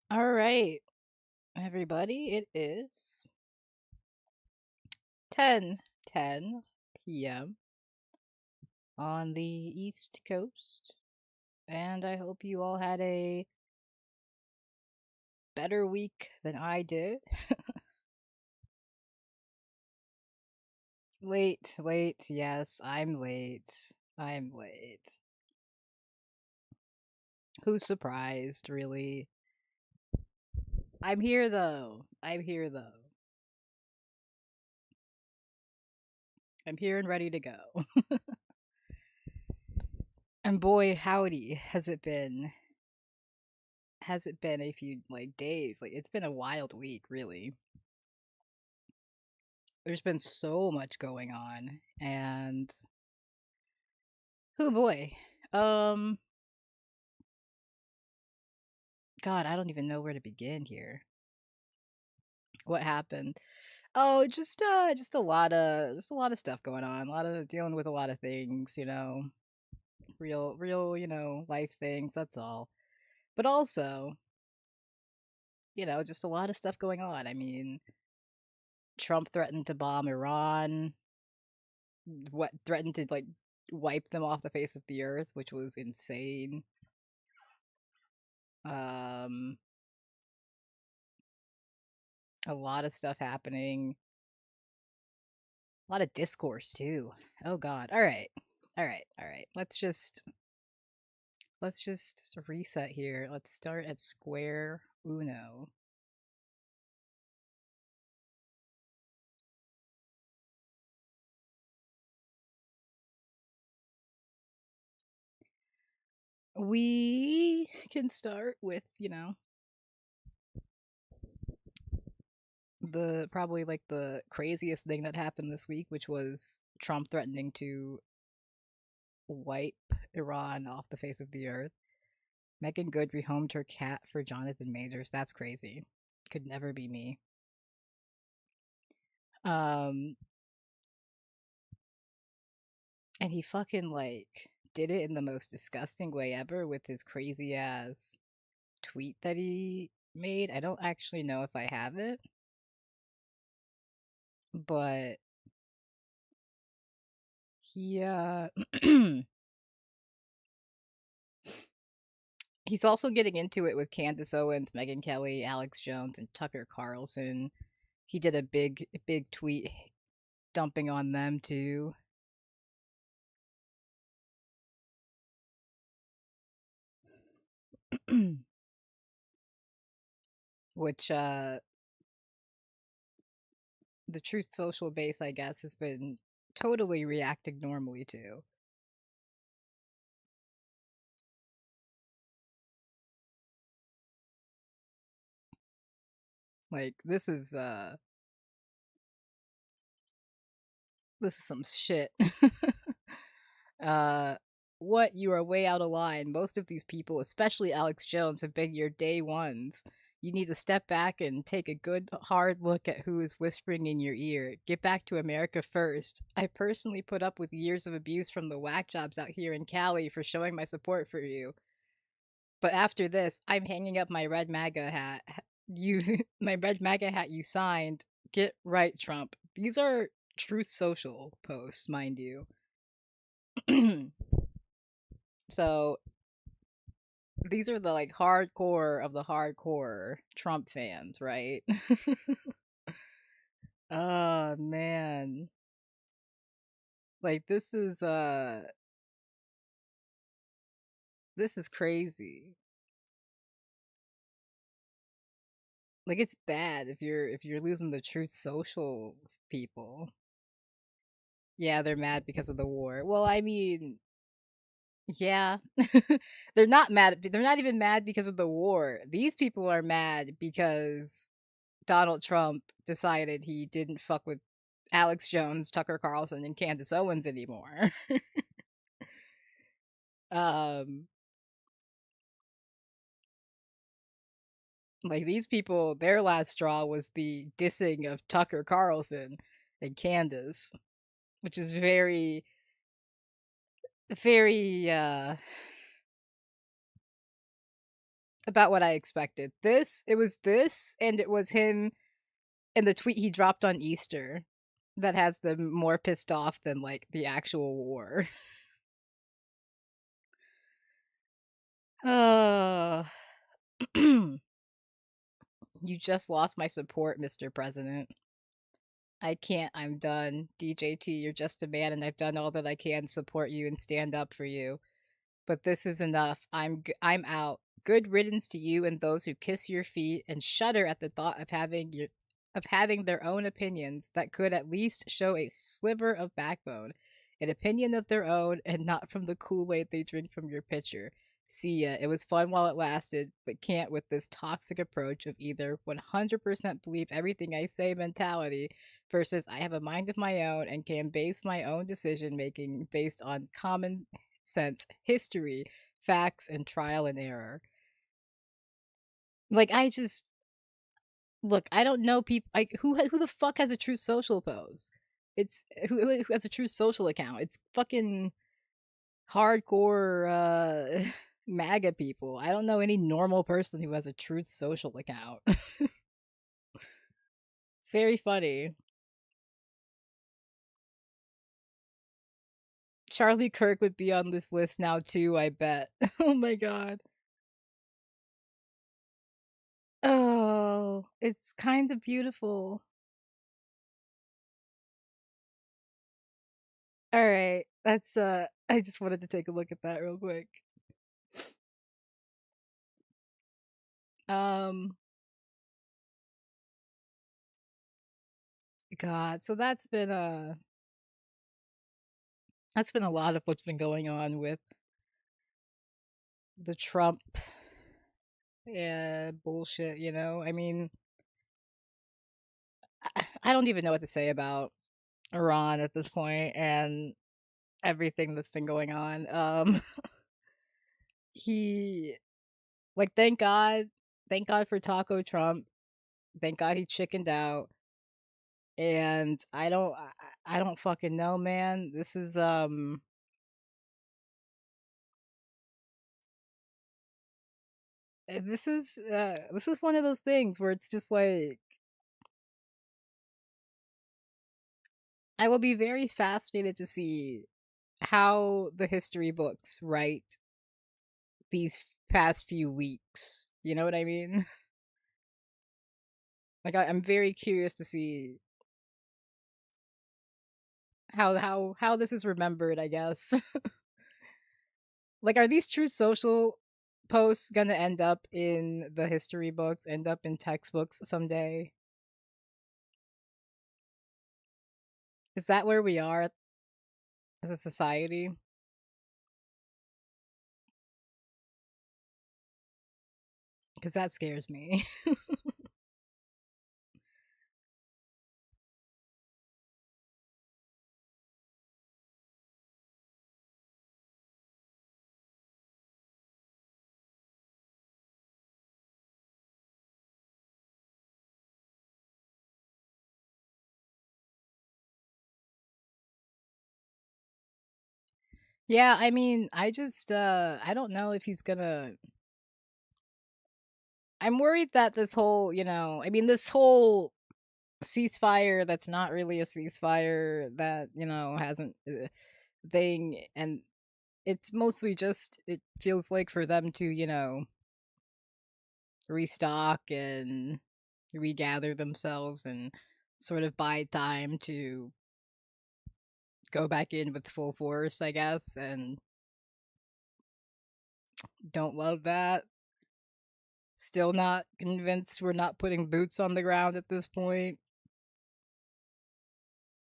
All right, everybody, it is 10:10 p.m. on the East Coast, and I hope you all had a better week than I did. Late, yes, I'm late. I'm late. Who's surprised, really? I'm here though. I'm here though. I'm here and ready to go. And boy, howdy, has it been. Has it been a few days? Like it's been a wild week, really. There's been so much going on, and oh boy. Um God, I don't even know where to begin here. What happened? Oh, just a lot of stuff going on. A lot of dealing with a lot of things, real, life things, that's all. But also, just a lot of stuff going on. I mean, Trump threatened to bomb Iran, what threatened to wipe them off the face of the earth, which was insane. Um a lot of stuff happening. A lot of discourse too. Oh god. All right. All right. All right. Let's just reset here. Let's start at square uno. We can start with, the probably like the craziest thing that happened this week, which was Trump threatening to wipe Iran off the face of the earth. Megan Good rehomed her cat for Jonathan Majors. That's crazy. Could never be me. Um, and he fucking like did it in the most disgusting way ever with his crazy ass tweet that he made. I don't actually know if I have it, but he he's also getting into it with Candace Owens, Megan Kelly, Alex Jones, and Tucker Carlson. He did a big tweet dumping on them too. Which the Truth Social base, I guess, has been totally reacting normally to. Like this is some shit. uh what, you are way out of line. Most of these people, especially Alex Jones, have been your day ones. You need to step back and take a good hard look at who is whispering in your ear. Get back to America first. I personally put up with years of abuse from the whack jobs out here in Cali for showing my support for you. But after this, I'm hanging up my red MAGA hat. You my red MAGA hat you signed. Get right, Trump. These are Truth Social posts, mind you. So these are the like hardcore of the hardcore Trump fans, right? Oh man. Like this is crazy. Like it's bad if you're losing the Truth Social people. Yeah, they're mad because of the war. Well, I mean, yeah. They're not even mad because of the war. These people are mad because Donald Trump decided he didn't fuck with Alex Jones, Tucker Carlson, and Candace Owens anymore. um, like these people, their last straw was the dissing of Tucker Carlson and Candace, which is very about what I expected. It was this, and it was him and the tweet he dropped on Easter that has them more pissed off than like the actual war. Uh, you just lost my support, Mr. President. I can't. I'm done. DJT, you're just a man, and I've done all that I can to support you and stand up for you. But this is enough. I'm out. Good riddance to you and those who kiss your feet and shudder at the thought of having their own opinions that could at least show a sliver of backbone, an opinion of their own and not from the Kool-Aid they drink from your pitcher. See ya. It was fun while it lasted, but can't with this toxic approach of either 100% believe everything I say mentality versus I have a mind of my own and can base my own decision making based on common sense, history, facts, and trial and error. Like I just look, I don't know people like who the fuck has a True Social pose. It's who has a True Social account. It's fucking hardcore MAGA people. I don't know any normal person who has a Truth Social account. It's very funny. Charlie Kirk would be on this list now too, I bet. Oh my god. Oh, it's kind of beautiful. That's I just wanted to take a look at that real quick. Um God, so that's been a lot of what's been going on with the Trump bullshit, you know? I mean, I don't even know what to say about Iran at this point and everything that's been going on. He like thank God for Taco Trump. Thank God he chickened out. And I don't fucking know, man. This is one of those things where it's just like I will be very fascinated to see how the history books write these past few weeks. You know what I mean? Like I'm very curious to see how this is remembered, I guess. Like are these true social posts gonna end up in the history books, end up in textbooks someday? Is that where we are as a society? Because that scares me. Yeah, I mean, I don't know if he's gonna I'm worried that this whole, I mean, this whole ceasefire that's not really a ceasefire that, hasn't thing and it's mostly just it feels like for them to, restock and regather themselves and sort of buy time to go back in with full force, I guess, and don't love that. Still not convinced we're not putting boots on the ground at this point.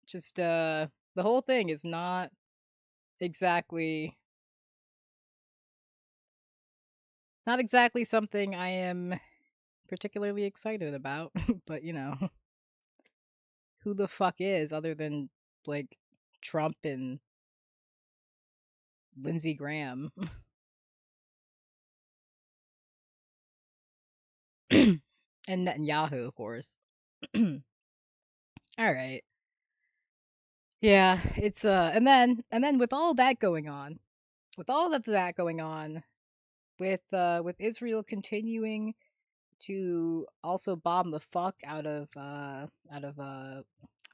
Just the whole thing is exactly not exactly something I am particularly excited about, but who the fuck is other than like Trump and Lindsey Graham and Netanyahu, of course. All right. Yeah, it's and then with all of that going on, with Israel continuing to also bomb the fuck out of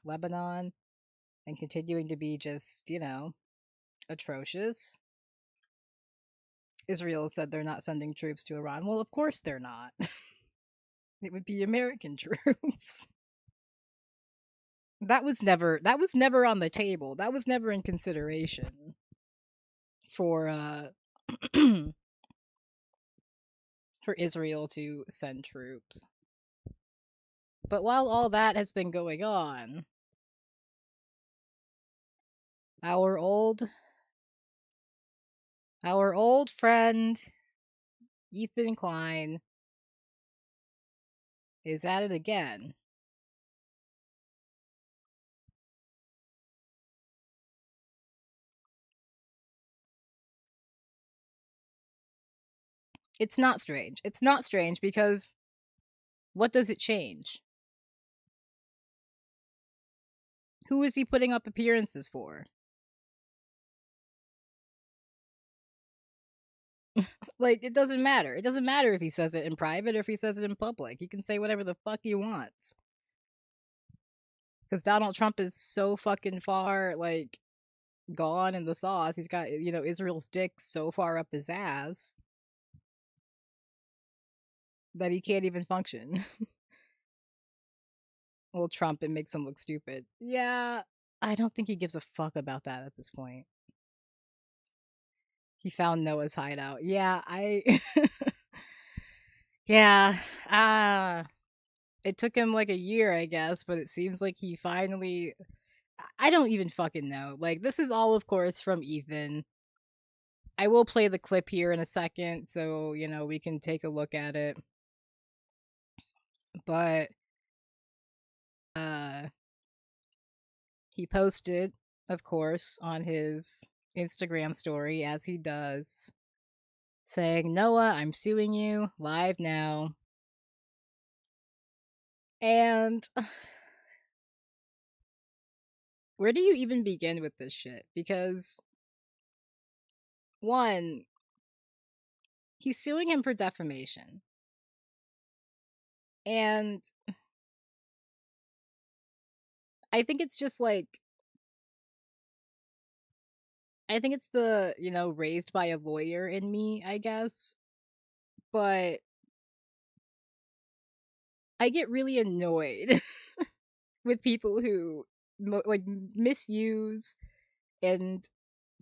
Lebanon and continuing to be just, atrocious. Israel said they're not sending troops to Iran. Well, of course they're not. It would be American troops. That was never on the table. That was never in consideration for for Israel to send troops. But while all that has been going on, our old our old friend Ethan Klein is at it again. It's not strange. It's not strange because what does it change? Who is he putting up appearances for? Like, it doesn't matter. It doesn't matter if he says it in private or if he says it in public. He can say whatever the fuck he wants. Because Donald Trump is so fucking far, like, gone in the sauce. He's got, Israel's dick so far up his ass that he can't even function. Well, Trump, it makes him look stupid. Yeah, I don't think he gives a fuck about that at this point. He found Noah's hideout. Yeah, I yeah, it took him like a year, I guess, but it seems like he finally I don't even fucking know. Like, this is all, of course, from Ethan. I will play the clip here in a second so, we can take a look at it. But uh he posted, of course, on his Instagram story, as he does, saying, "Noah, I'm suing you live now." And where do you even begin with this shit? Because, one, he's suing him for defamation. And I think it's just like, I think it's the, raised by a lawyer in me, I guess. But I get really annoyed with people who like misuse and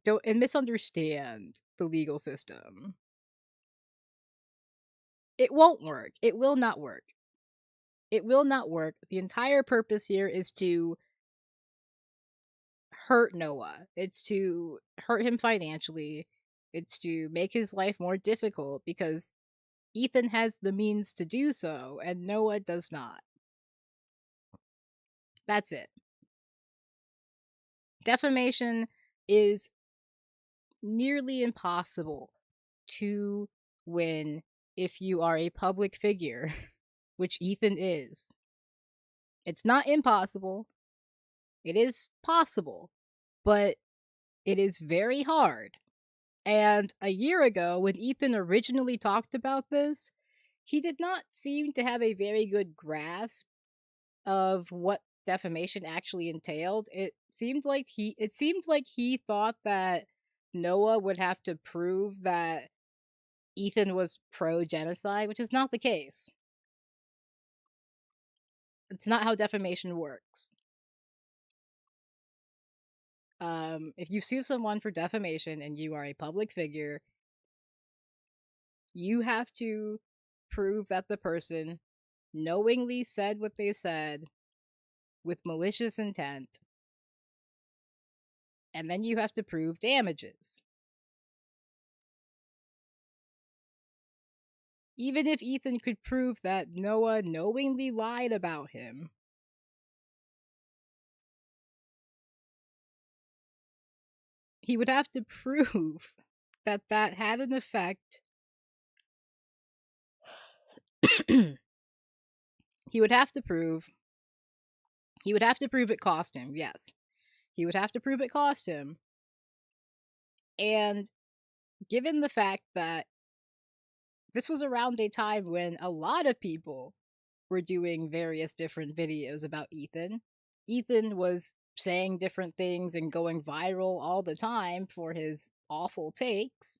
don't and misunderstand the legal system. It won't work. It will not work. It will not work. The entire purpose here is to hurt Noah. It's to hurt him financially. It's to make his life more difficult because Ethan has the means to do so and Noah does not. That's it. Defamation is nearly impossible to win if you are a public figure, which Ethan is. It's not impossible. It is possible, but it is very hard. And a year ago, when Ethan originally talked about this, he did not seem to have a very good grasp of what defamation actually entailed. It seemed like he thought that Noah would have to prove that Ethan was pro genocide, which is not the case. It's not how defamation works. If you sue someone for defamation and you are a public figure, you have to prove that the person knowingly said what they said with malicious intent, and then you have to prove damages. Even if Ethan could prove that Noah knowingly lied about him, he would have to prove that that had an effect. he would have to prove he would have to prove it cost him. Yes. He would have to prove it cost him. And given the fact that this was around a time when a lot of people were doing various different videos about Ethan, Ethan was saying different things and going viral all the time for his awful takes.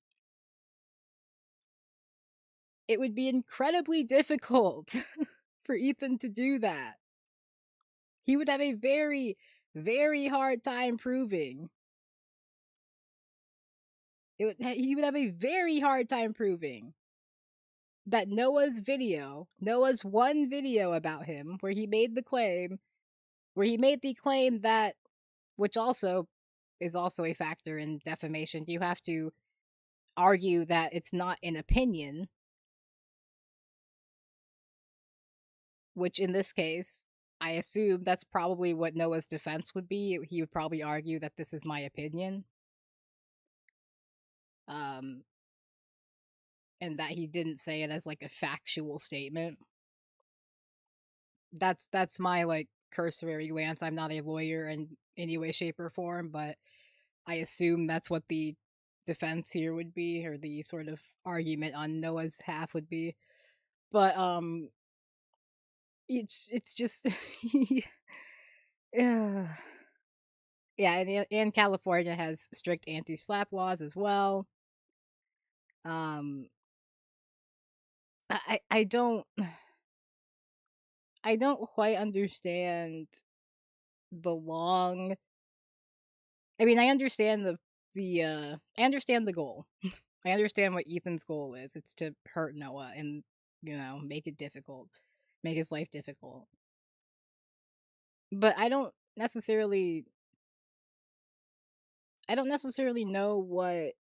It would be incredibly difficult for Ethan to do that. He would have a very, very hard time proving. He would have a very hard time proving that Noah's one video about him, where he made the claim, that, which also is also a factor in defamation. You have to argue that it's not an opinion, which in this case, I assume that's probably what Noah's defense would be. He would probably argue that this is my opinion. Um, and that he didn't say it as like a factual statement. That's my like cursory glance. I'm not a lawyer in any way, shape, or form, but I assume that's what the defense here would be, or the sort of argument on Noah's half would be. But it's just yeah. Yeah, and California has strict anti-slap laws as well. Um, I don't I don't quite understand the long. I mean, I understand I understand the goal. I understand what Ethan's goal is. It's to hurt Noah and, make it difficult, make his life difficult. But I don't necessarily know what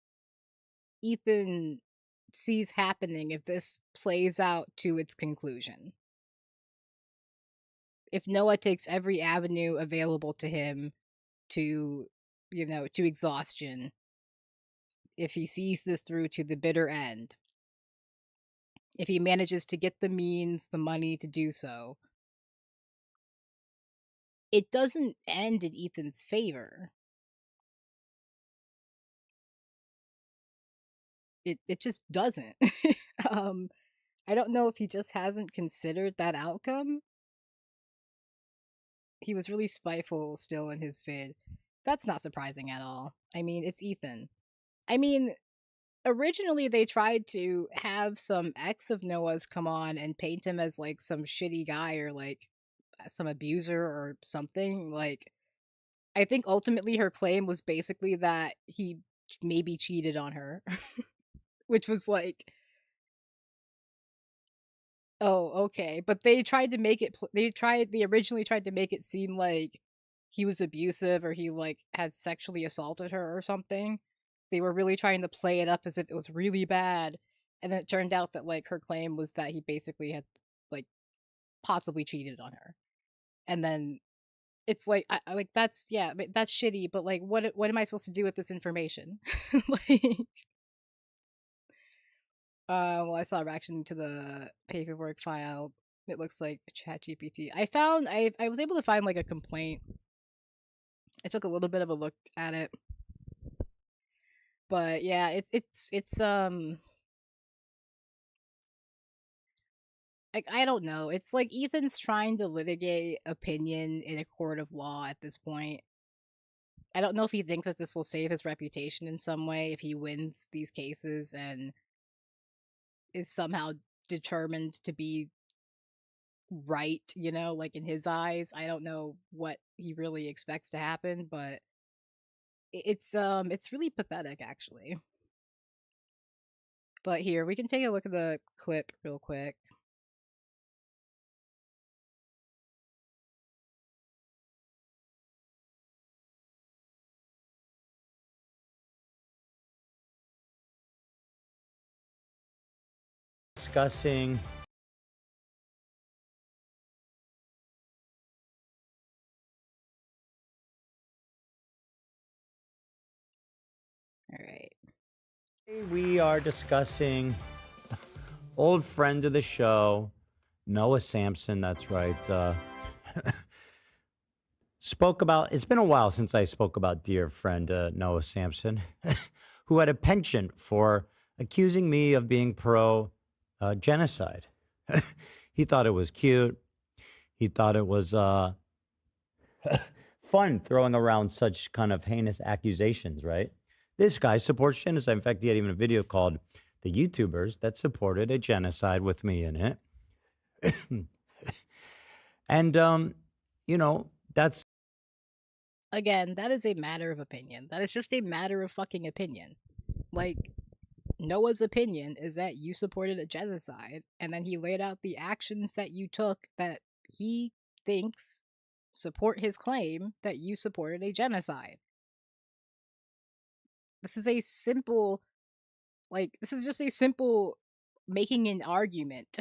Ethan sees happening if this plays out to its conclusion. If Noah takes every avenue available to him to, to exhaustion, if he sees this through to the bitter end, if he manages to get the means, the money to do so, it doesn't end in Ethan's favor. It just doesn't. I don't know if he just hasn't considered that outcome. He was really spiteful still in his vid. That's not surprising at all. I mean, it's Ethan. I mean, originally they tried to have some ex of Noah's come on and paint him as like some shitty guy or like some abuser or something. Like, I think ultimately her claim was basically that he maybe cheated on her, which was like, oh, okay. But they tried to make it, they originally tried to make it seem like he was abusive or he like had sexually assaulted her or something. They were really trying to play it up as if it was really bad. And then it turned out that like her claim was that he basically had like possibly cheated on her. And then it's like, like that's, yeah, but that's shitty. But like, what am I supposed to do with this information? Like, well, I saw a reaction to the paperwork file. It looks like ChatGPT. I was able to find like a complaint. I took a little bit of a look at it, but yeah, it's like, I don't know. It's like Ethan's trying to litigate opinion in a court of law at this point. I don't know if he thinks that this will save his reputation in some way if he wins these cases and is somehow determined to be right, like in his eyes. I don't know what he really expects to happen, but it's really pathetic actually. But here, we can take a look at the clip real quick. Discussing All right. we are discussing old friend of the show, Noah Samsen. That's right. Spoke about, it's been a while since I spoke about dear friend Noah Samsen, who had a penchant for accusing me of being pro genocide. He thought it was cute. He thought it was fun throwing around such kind of heinous accusations, right? This guy supports genocide. In fact, he had even a video called The YouTubers That Supported a Genocide with me in it. And, that's Again, that is a matter of opinion. That is just a matter of fucking opinion. Like, Noah's opinion is that you supported a genocide, and then he laid out the actions that you took that he thinks support his claim that you supported a genocide. This is a simple, this is just a simple making an argument.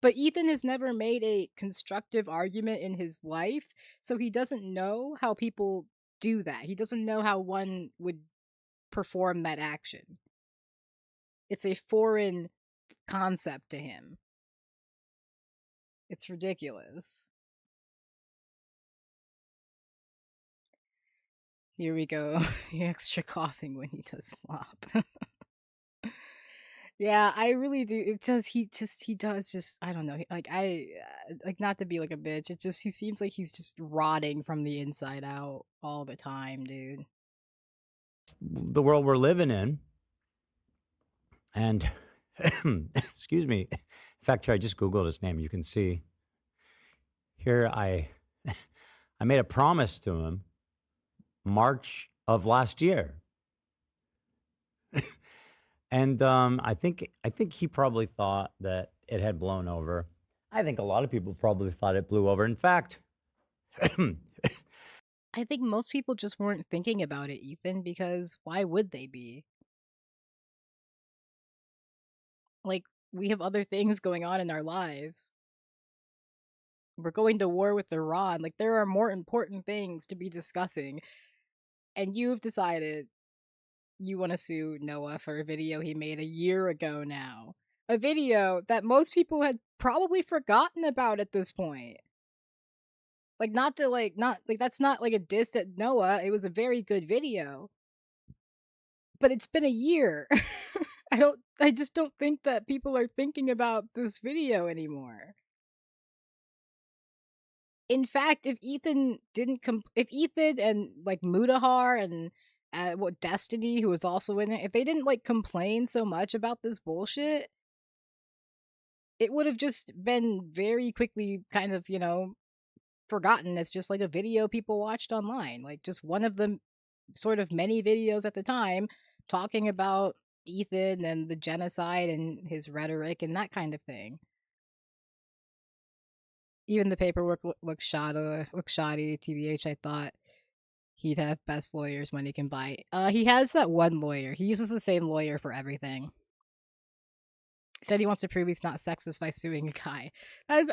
But Ethan has never made a constructive argument in his life, so he doesn't know how people do that. He doesn't know how one would perform that action. It's a foreign concept to him. It's ridiculous. Here we go. Extra coughing when he does slop. Yeah, I really do. It does. He does just. I don't know. Like not to be like a bitch. He seems like he's just rotting from the inside out all the time, dude. the world we're living in. And, excuse me. In fact, here, I just Googled his name. You can see here, I made a promise to him March of last year. And I think he probably thought that it had blown over. I think a lot of people probably thought it blew over. In fact, I think most people just weren't thinking about it, Ethan, because why would they be? Like, we have other things going on in our lives. We're going to war with Iran. Like, there are more important things to be discussing. And you've decided you want to sue Noah for a video he made a year ago now. A video that most people had probably forgotten about at this point. Like, not to, like, not, like, that's not, like, a diss at Noah. It was a very good video. But it's been a year. I just don't think that people are thinking about this video anymore. In fact, if Ethan and like Mudahar and what Destiny, who was also in it, if they didn't like complain so much about this bullshit, it would have just been very quickly kind of, forgotten as just like a video people watched online. Like just one of the sort of many videos at the time talking about Ethan and the genocide and his rhetoric and that kind of thing. Even the paperwork looks shoddy. TBH, I thought he'd have best lawyers money can buy. He has that one lawyer. He uses the same lawyer for everything. Said he wants to prove he's not sexist by suing a guy.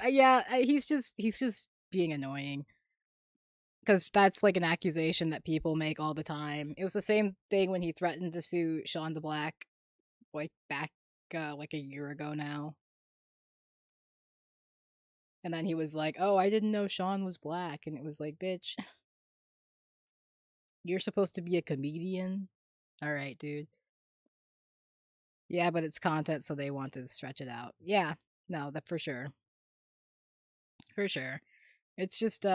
Yeah, he's just being annoying because that's like an accusation that people make all the time. It was the same thing when he threatened to sue Sean DeBlack, like back like a year ago now. And then he was like, "Oh, I didn't know Sean was black," and it was like, "Bitch, you're supposed to be a comedian." All right, dude. Yeah, but it's content, so they want to stretch it out. Yeah, no, that for sure, for sure. It's just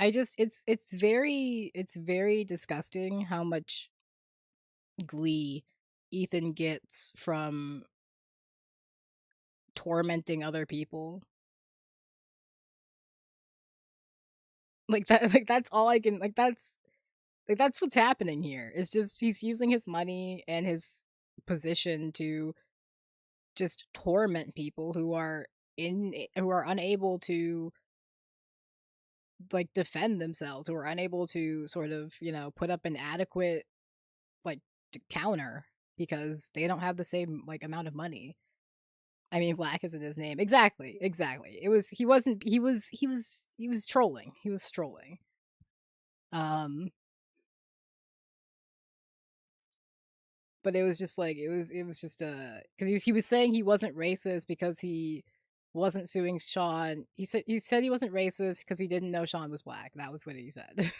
I just it's very disgusting how much glee Ethan gets from tormenting other people. Like that, like that's all I can like that's what's happening here. It's just he's using his money and his position to just torment people who are unable to like defend themselves, who are unable to sort of put up an adequate like counter because they don't have the same like amount of money. I mean, black isn't his name. Exactly, exactly. It was he wasn't he was trolling. He was trolling. Um, but it was just like it was just because he was saying he wasn't racist because he wasn't suing Sean. He said he wasn't racist because he didn't know Sean was black. That was what he said.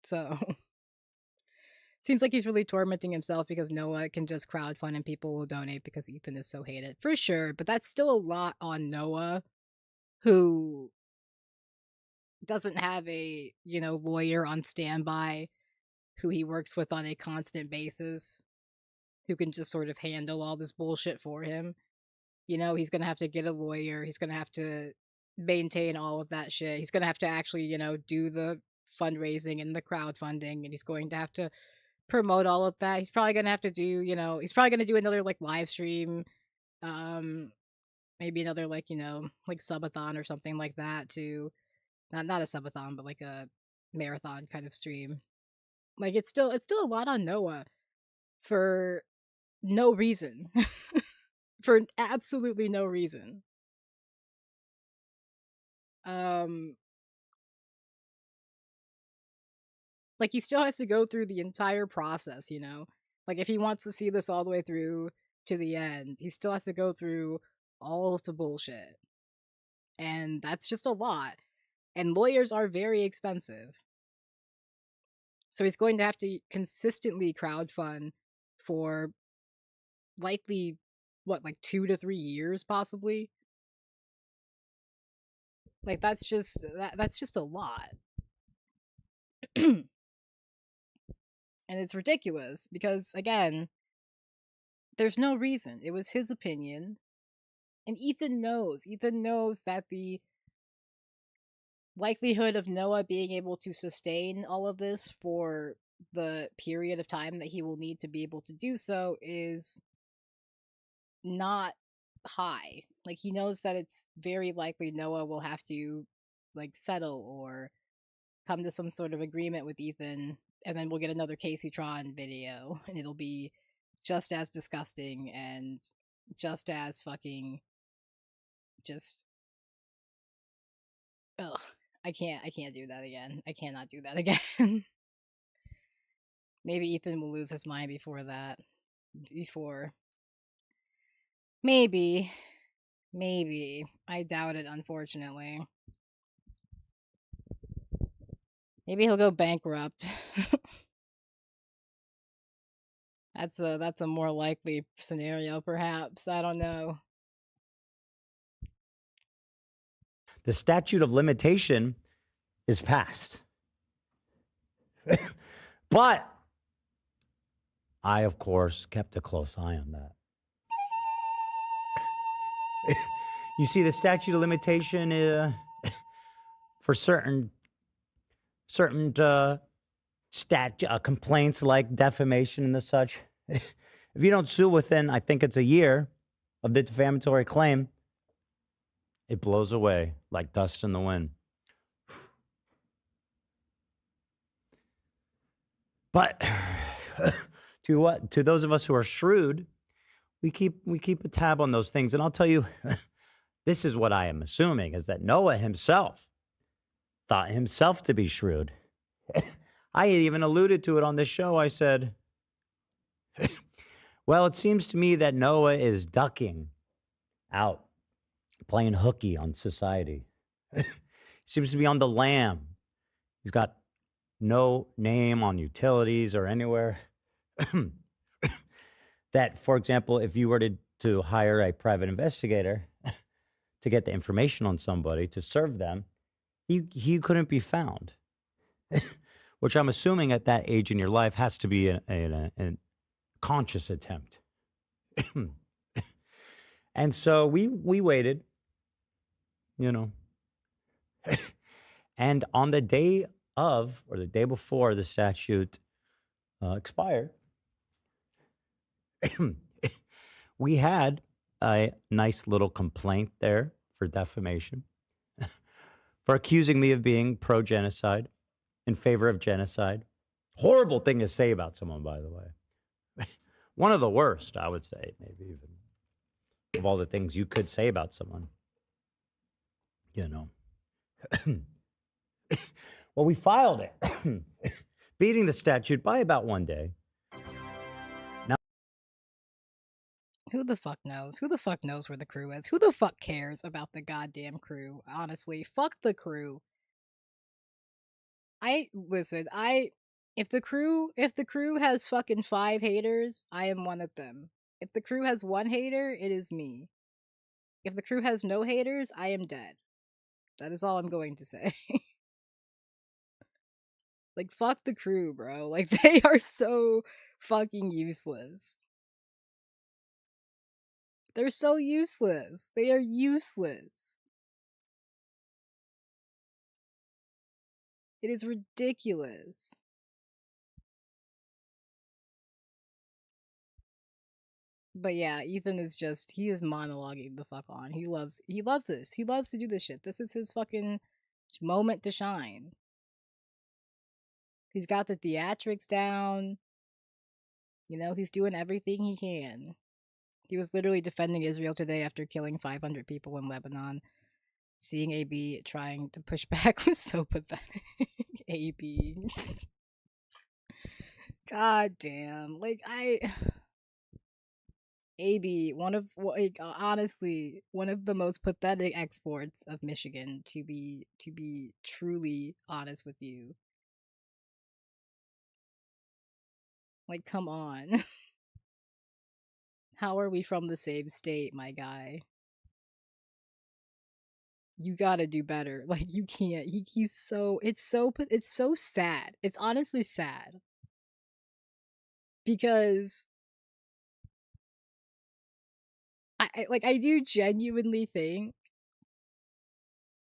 So seems like he's really tormenting himself because Noah can just crowdfund and people will donate because Ethan is so hated. For sure, but that's still a lot on Noah, who doesn't have a, lawyer on standby who he works with on a constant basis, who can just sort of handle all this bullshit for him. He's going to have to get a lawyer. He's going to have to maintain all of that shit. He's going to have to actually, do the fundraising and the crowdfunding, and he's going to have to promote all of that. He's probably gonna have to do, he's probably gonna do another like live stream, um, maybe another like, like subathon or something like that to not a subathon, but like a marathon kind of stream. Like it's still a lot on Noah for no reason. For absolutely no reason. Um like he still has to go through the entire process. Like if he wants to see this all the way through to the end, he still has to go through all of the bullshit. And that's just a lot. And lawyers are very expensive. So he's going to have to consistently crowdfund for likely what, like 2 to 3 years possibly. Like that's just a lot. And it's ridiculous because again, there's no reason. It was his opinion. And Ethan knows. Ethan knows that the likelihood of Noah being able to sustain all of this for the period of time that he will need to be able to do so is not high. Like, he knows that it's very likely Noah will have to, like, settle or come to some sort of agreement with Ethan, and then we'll get another Casey Tron video, and it'll be just as disgusting and just as fucking just ugh. I can't do that again. I cannot do that again. Maybe Ethan will lose his mind before that. Before maybe. Maybe. I doubt it, unfortunately. Maybe he'll go bankrupt. That's a more likely scenario, perhaps. I don't know. The statute of limitation is passed. But I, of course, kept a close eye on that. You see, the statute of limitation for certain complaints like defamation and the such. If you don't sue within, I think it's a year of the defamatory claim, it blows away like dust in the wind. But to those of us who are shrewd, we keep a tab on those things. And I'll tell you, this is what I am assuming, is that Noah himself thought himself to be shrewd. I had even alluded to it on this show. I said, well, it seems to me that Noah is ducking out, playing hooky on society. He seems to be on the lam. He's got no name on utilities or anywhere. That, for example, if you were to hire a private investigator to get the information on somebody to serve them, he couldn't be found. Which I'm assuming at that age in your life has to be a conscious attempt. And so we waited, you know. And on the day of, or the day before the statute expired, we had a nice little complaint there for defamation, for accusing me of being pro-genocide, in favor of genocide. Horrible thing to say about someone, by the way. One of the worst, I would say, maybe even, of all the things you could say about someone. You know. Well, we filed it, beating the statute by about one day. Now, Who the fuck knows? Who the fuck knows where the crew is? Who the fuck cares about the goddamn crew? Honestly, fuck the crew. If the crew has fucking 5 haters, I am one of them. If the crew has 1 hater, it is me. If the crew has no haters, I am dead. That is all I'm going to say. Like, fuck the crew, bro. Like, they are so fucking useless. They're so useless. They are useless. It is ridiculous. But yeah, Ethan is just, he is monologuing the fuck on. He loves this. He loves to do this shit. This is his fucking moment to shine. He's got the theatrics down. You know, he's doing everything he can. He was literally defending Israel today after killing 500 people in Lebanon. Seeing AB trying to push back was so pathetic. AB. God damn. Like, AB, honestly, one of the most pathetic exports of Michigan, to be truly honest with you. Like, come on. How are we from the same state, my guy? You gotta do better. Like, you can't. He's so, it's so sad. It's honestly sad. Because I do genuinely think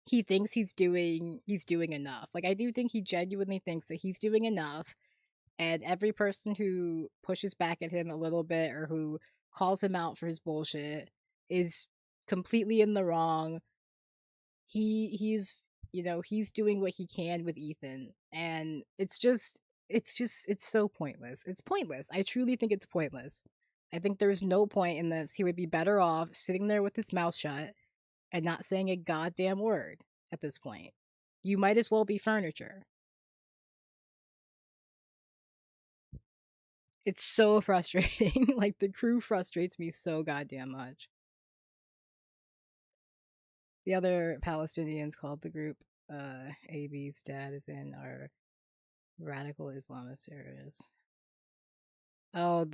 he thinks he's doing enough. Like, I do think he genuinely thinks that he's doing enough, And every person who pushes back at him a little bit or who calls him out for his bullshit is completely in the wrong. He's doing what he can with Ethan, and it's so pointless. It's pointless. I truly think it's pointless. I think there's no point in this. He would be better off sitting there with his mouth shut and not saying a goddamn word at this point. You might as well be furniture. It's so frustrating. Like, the crew frustrates me so goddamn much. The other Palestinians called the group AB's dad is in are radical Islamist terrorists. Oh,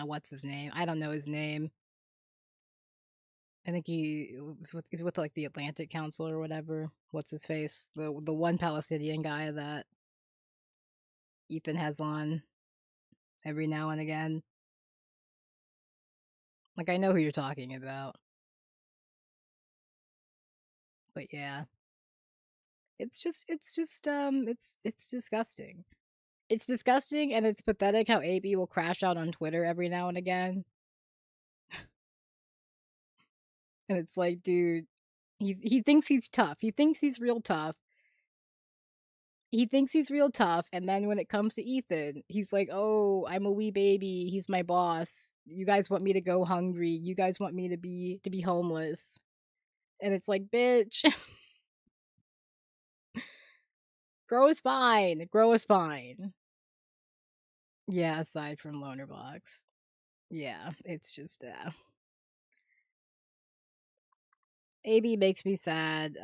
what's his name? I don't know his name. I think he's with like the Atlantic Council or whatever. What's his face? The one Palestinian guy that Ethan has on every now and again. Like, I know who you're talking about. But yeah. It's disgusting. It's disgusting, and it's pathetic how AB will crash out on Twitter every now and again. And it's like, dude, he thinks he's tough. He thinks he's real tough. He thinks he's real tough, and then when it comes to Ethan, he's like, "Oh, I'm a wee baby. He's my boss. You guys want me to go hungry. You guys want me to be homeless." And it's like, "Bitch, grow a spine. Grow a spine." Yeah, aside from Loner Box. Yeah, it's just AB makes me sad.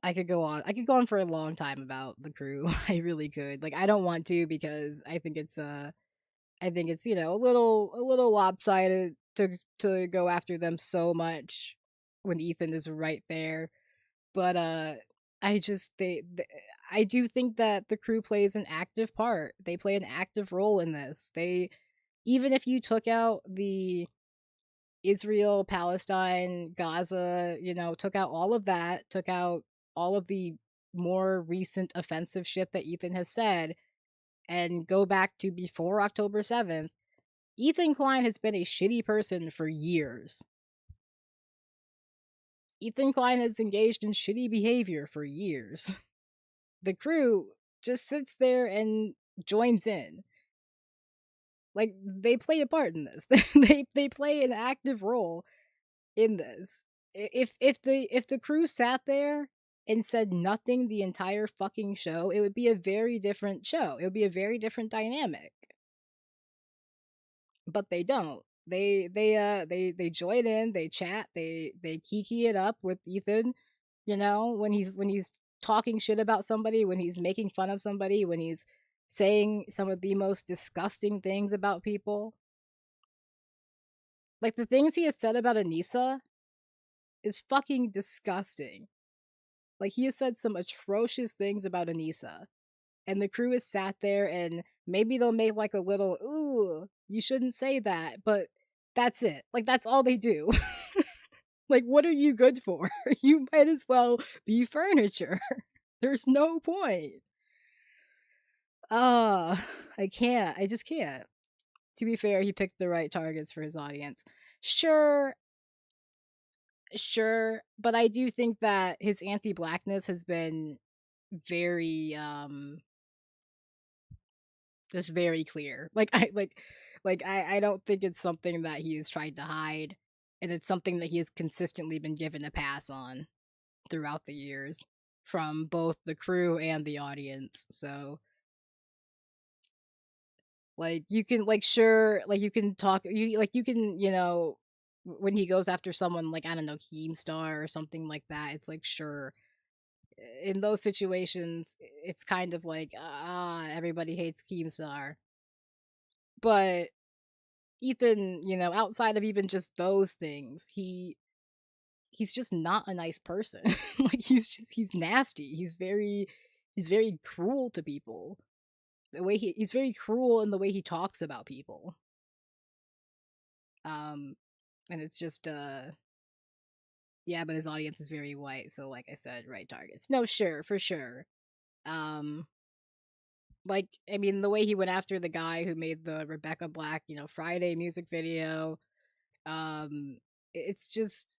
I could go on. I could go on for a long time about the crew. I really could. Like, I don't want to because I think it's, a little lopsided to go after them so much when Ethan is right there. But I just they I do think that the crew plays an active part. They play an active role in this. They Even if you took out the Israel, Palestine, Gaza, took out all of that, took out all of the more recent offensive shit that Ethan has said, and go back to before October 7th, Ethan Klein has been a shitty person for years. Ethan Klein has engaged in shitty behavior for years. The crew just sits there and joins in. Like, they play a part in this. They play an active role in this. If the crew sat there and said nothing the entire fucking show, it would be a very different show. It would be a very different dynamic. But they don't. They join in, they chat, they kiki it up with Ethan, when he's talking shit about somebody, when he's making fun of somebody, when he's saying some of the most disgusting things about people. Like, the things he has said about Anissa is fucking disgusting. Like, he has said some atrocious things about Anissa, and the crew has sat there and maybe they'll make like a little, ooh, you shouldn't say that, but that's it. Like, that's all they do. Like, what are you good for? You might as well be furniture. There's no point. I can't. I just can't. To be fair, he picked the right targets for his audience. Sure, sure, but I do think that his anti-blackness has been very just very clear. I don't think it's something that he has tried to hide, and it's something that he has consistently been given a pass on throughout the years from both the crew and the audience. So, like, you can, like, sure, like, you can talk you can, when he goes after someone like, I don't know, Keemstar or something like that, it's like, sure, in those situations it's kind of like, everybody hates Keemstar. But Ethan, outside of even just those things, he's just not a nice person. Like, he's nasty. He's very cruel to people. He's very cruel in the way he talks about people. Um and it's just Yeah, but his audience is very white, so like I said, right targets. No, sure, for sure. Um, like I mean, the way he went after the guy who made the Rebecca Black, Friday music video. It's just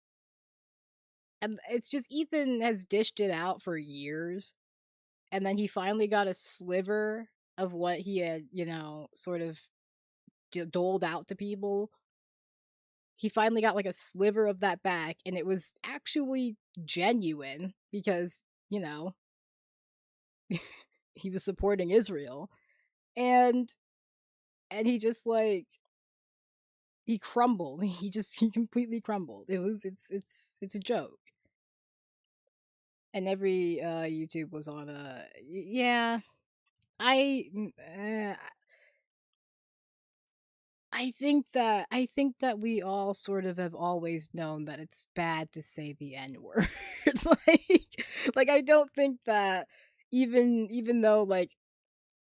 and it's just Ethan has dished it out for years, and then he finally got a sliver of what he had, sort of doled out to people. He finally got like a sliver of that back, and it was actually genuine because, he was supporting Israel. And he just like he crumbled. He completely crumbled. It's a joke. And every YouTube was on yeah. I mm, uh, I think that we all sort of have always known that it's bad to say the N-word. like I don't think that even though like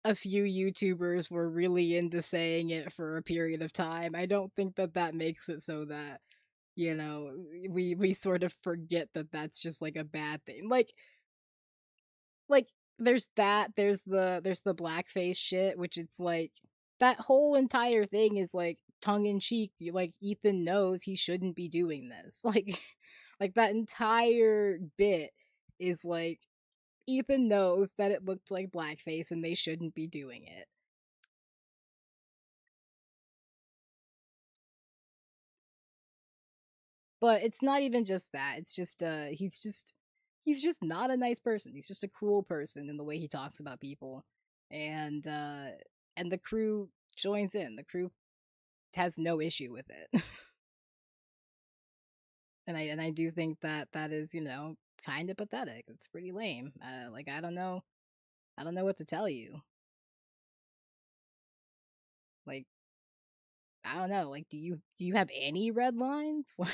a few YouTubers were really into saying it for a period of time, I don't think that that makes it so that, we sort of forget that that's just like a bad thing. Like there's that, there's the blackface shit, which it's like that whole entire thing is like tongue in cheek. Like Ethan knows he shouldn't be doing this. Like that entire bit is like Ethan knows that it looked like blackface and they shouldn't be doing it. But it's not even just that. It's just he's just not a nice person. He's just a cruel person in the way he talks about people. And the crew joins in. The crew has no issue with it. And I do think that that is, kind of pathetic. It's pretty lame. Like I don't know. I don't know what to tell you. Like I don't know. Like do you have any red lines? Like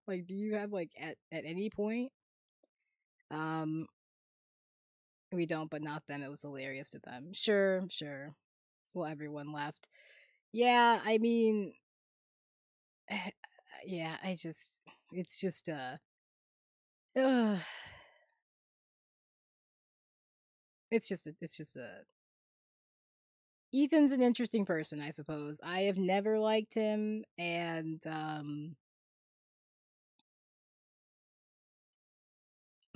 like do you have like at any point? Um We don't, but not them. It was hilarious to them. Sure, sure. Well, everyone left. Yeah, I mean, yeah, it's just, ugh, Ethan's an interesting person, I suppose. I have never liked him, and,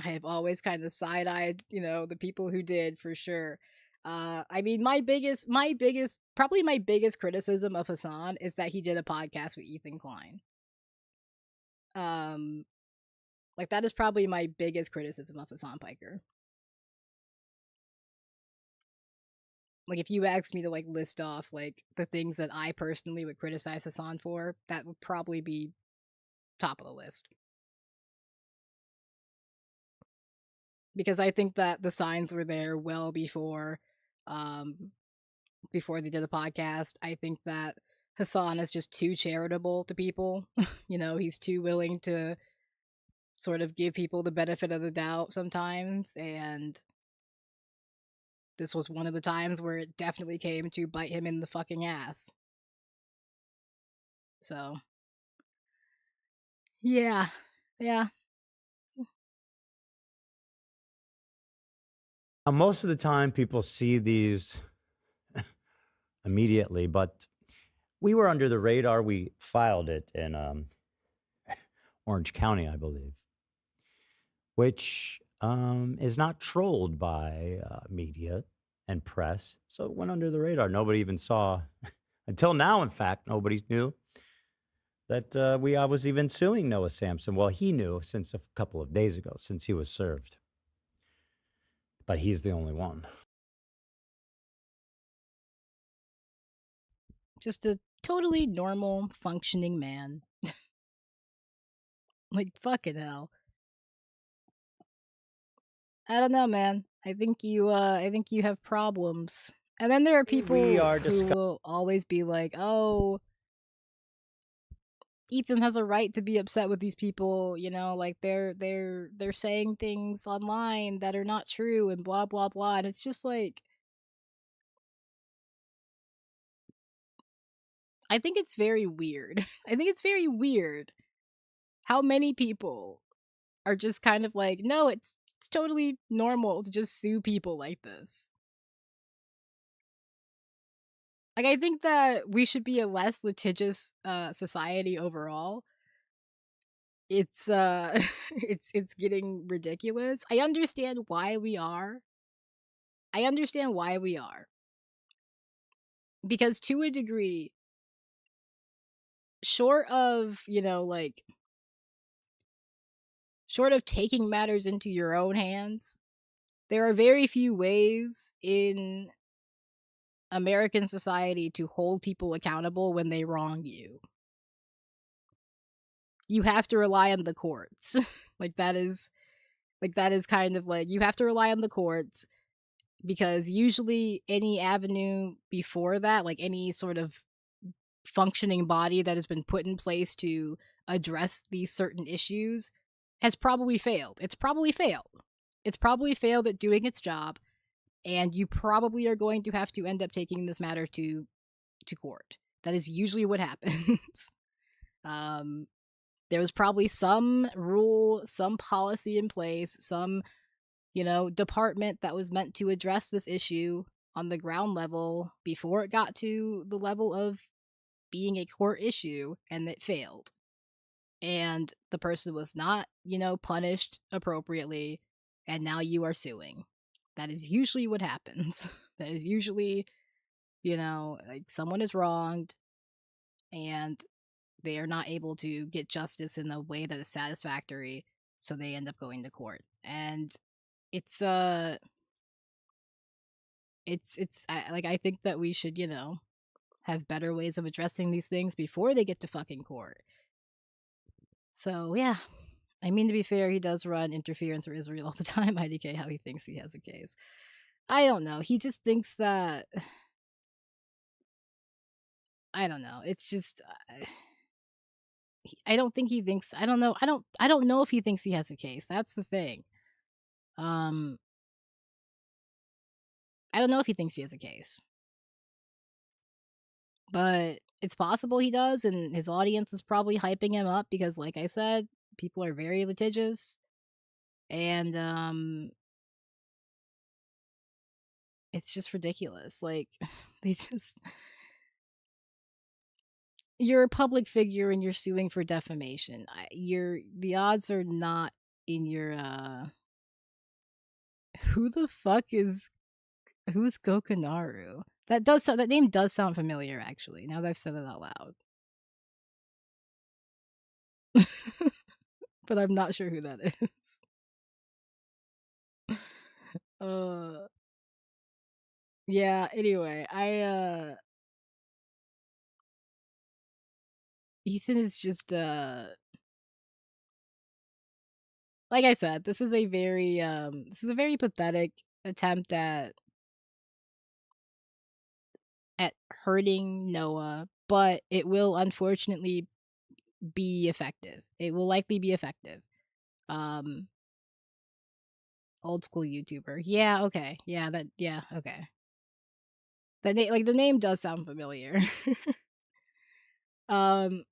I have always kind of side-eyed, the people who did for sure. I mean, probably my biggest criticism of Hassan is that he did a podcast with Ethan Klein. Um, like that is probably my biggest criticism of Hassan Piker. Like if you asked me to like list off like the things that I personally would criticize Hassan for, that would probably be top of the list. Because I think that the signs were there well um before they did the podcast. I think that Hassan is just too charitable to people. He's too willing to sort of give people the benefit of the doubt sometimes, and this was one of the times where it definitely came to bite him in the fucking ass. So, yeah. Yeah. Now, most of the time, people see these immediately, but we were under the radar. We filed it in Orange County, I believe, which is not trolled by media and press. So it went under the radar. Nobody even saw, until now, in fact, nobody knew that I was even suing Noah Sampson. Well, he knew since a couple of days ago, since he was served, but he's the only one. Just a totally normal, functioning man. Like, fucking hell. I don't know, man. I think you have problems. And then there are We people are who discussing. will always be like, "Oh, Ethan has a right to be upset with these people, like they're saying things online that are not true and blah blah blah." And it's just like I think it's very weird. I think it's very weird How many people are just kind of like, no, it's totally normal to just sue people like this. Like I think that we should be a less litigious society overall. It's it's getting ridiculous. I understand why we are. I understand why we are. Because to a degree, short of, short of taking matters into your own hands, there are very few ways in American society to hold people accountable when they wrong you. You have to rely on the courts. like that is kind of like you have to rely on the courts because usually any avenue before that, like any sort of functioning body that has been put in place to address these certain issues has probably failed. It's probably failed. It's probably failed at doing its job, and you probably are going to have to end up taking this matter to court. That is usually what happens. um, there was probably some rule, some policy in place, some department that was meant to address this issue on the ground level before it got to the level of being a court issue, and it failed. And the person was not, punished appropriately, and now you are suing. That is usually what happens. That is usually, like someone is wronged and they are not able to get justice in the way that is satisfactory, so they end up going to court. And it's I think that we should, have better ways of addressing these things before they get to fucking court. So yeah, I mean, to be fair, he does run interference for Israel all the time. IDK, how he thinks he has a case. I don't know. He just thinks that. I don't know. It's just. I don't think he thinks. I don't know. I don't know if he thinks he has a case. That's the thing. Um. I don't know if he thinks he has a case, but it's possible he does, and his audience is probably hyping him up because, like I said, people are very litigious, and it's just ridiculous. Like they just you're a public figure and you're suing for defamation. The odds are not in your who the fuck is who's Gokanaru? That name does sound familiar actually, now that I've said it out loud. But I'm not sure who that is. Uh yeah, anyway, I Ethan is just like I said, this is a very pathetic attempt at hurting Noah, but it will unfortunately be effective. It will likely be effective. Um Old school YouTuber. Yeah, okay. Yeah, okay. The name does sound familiar. um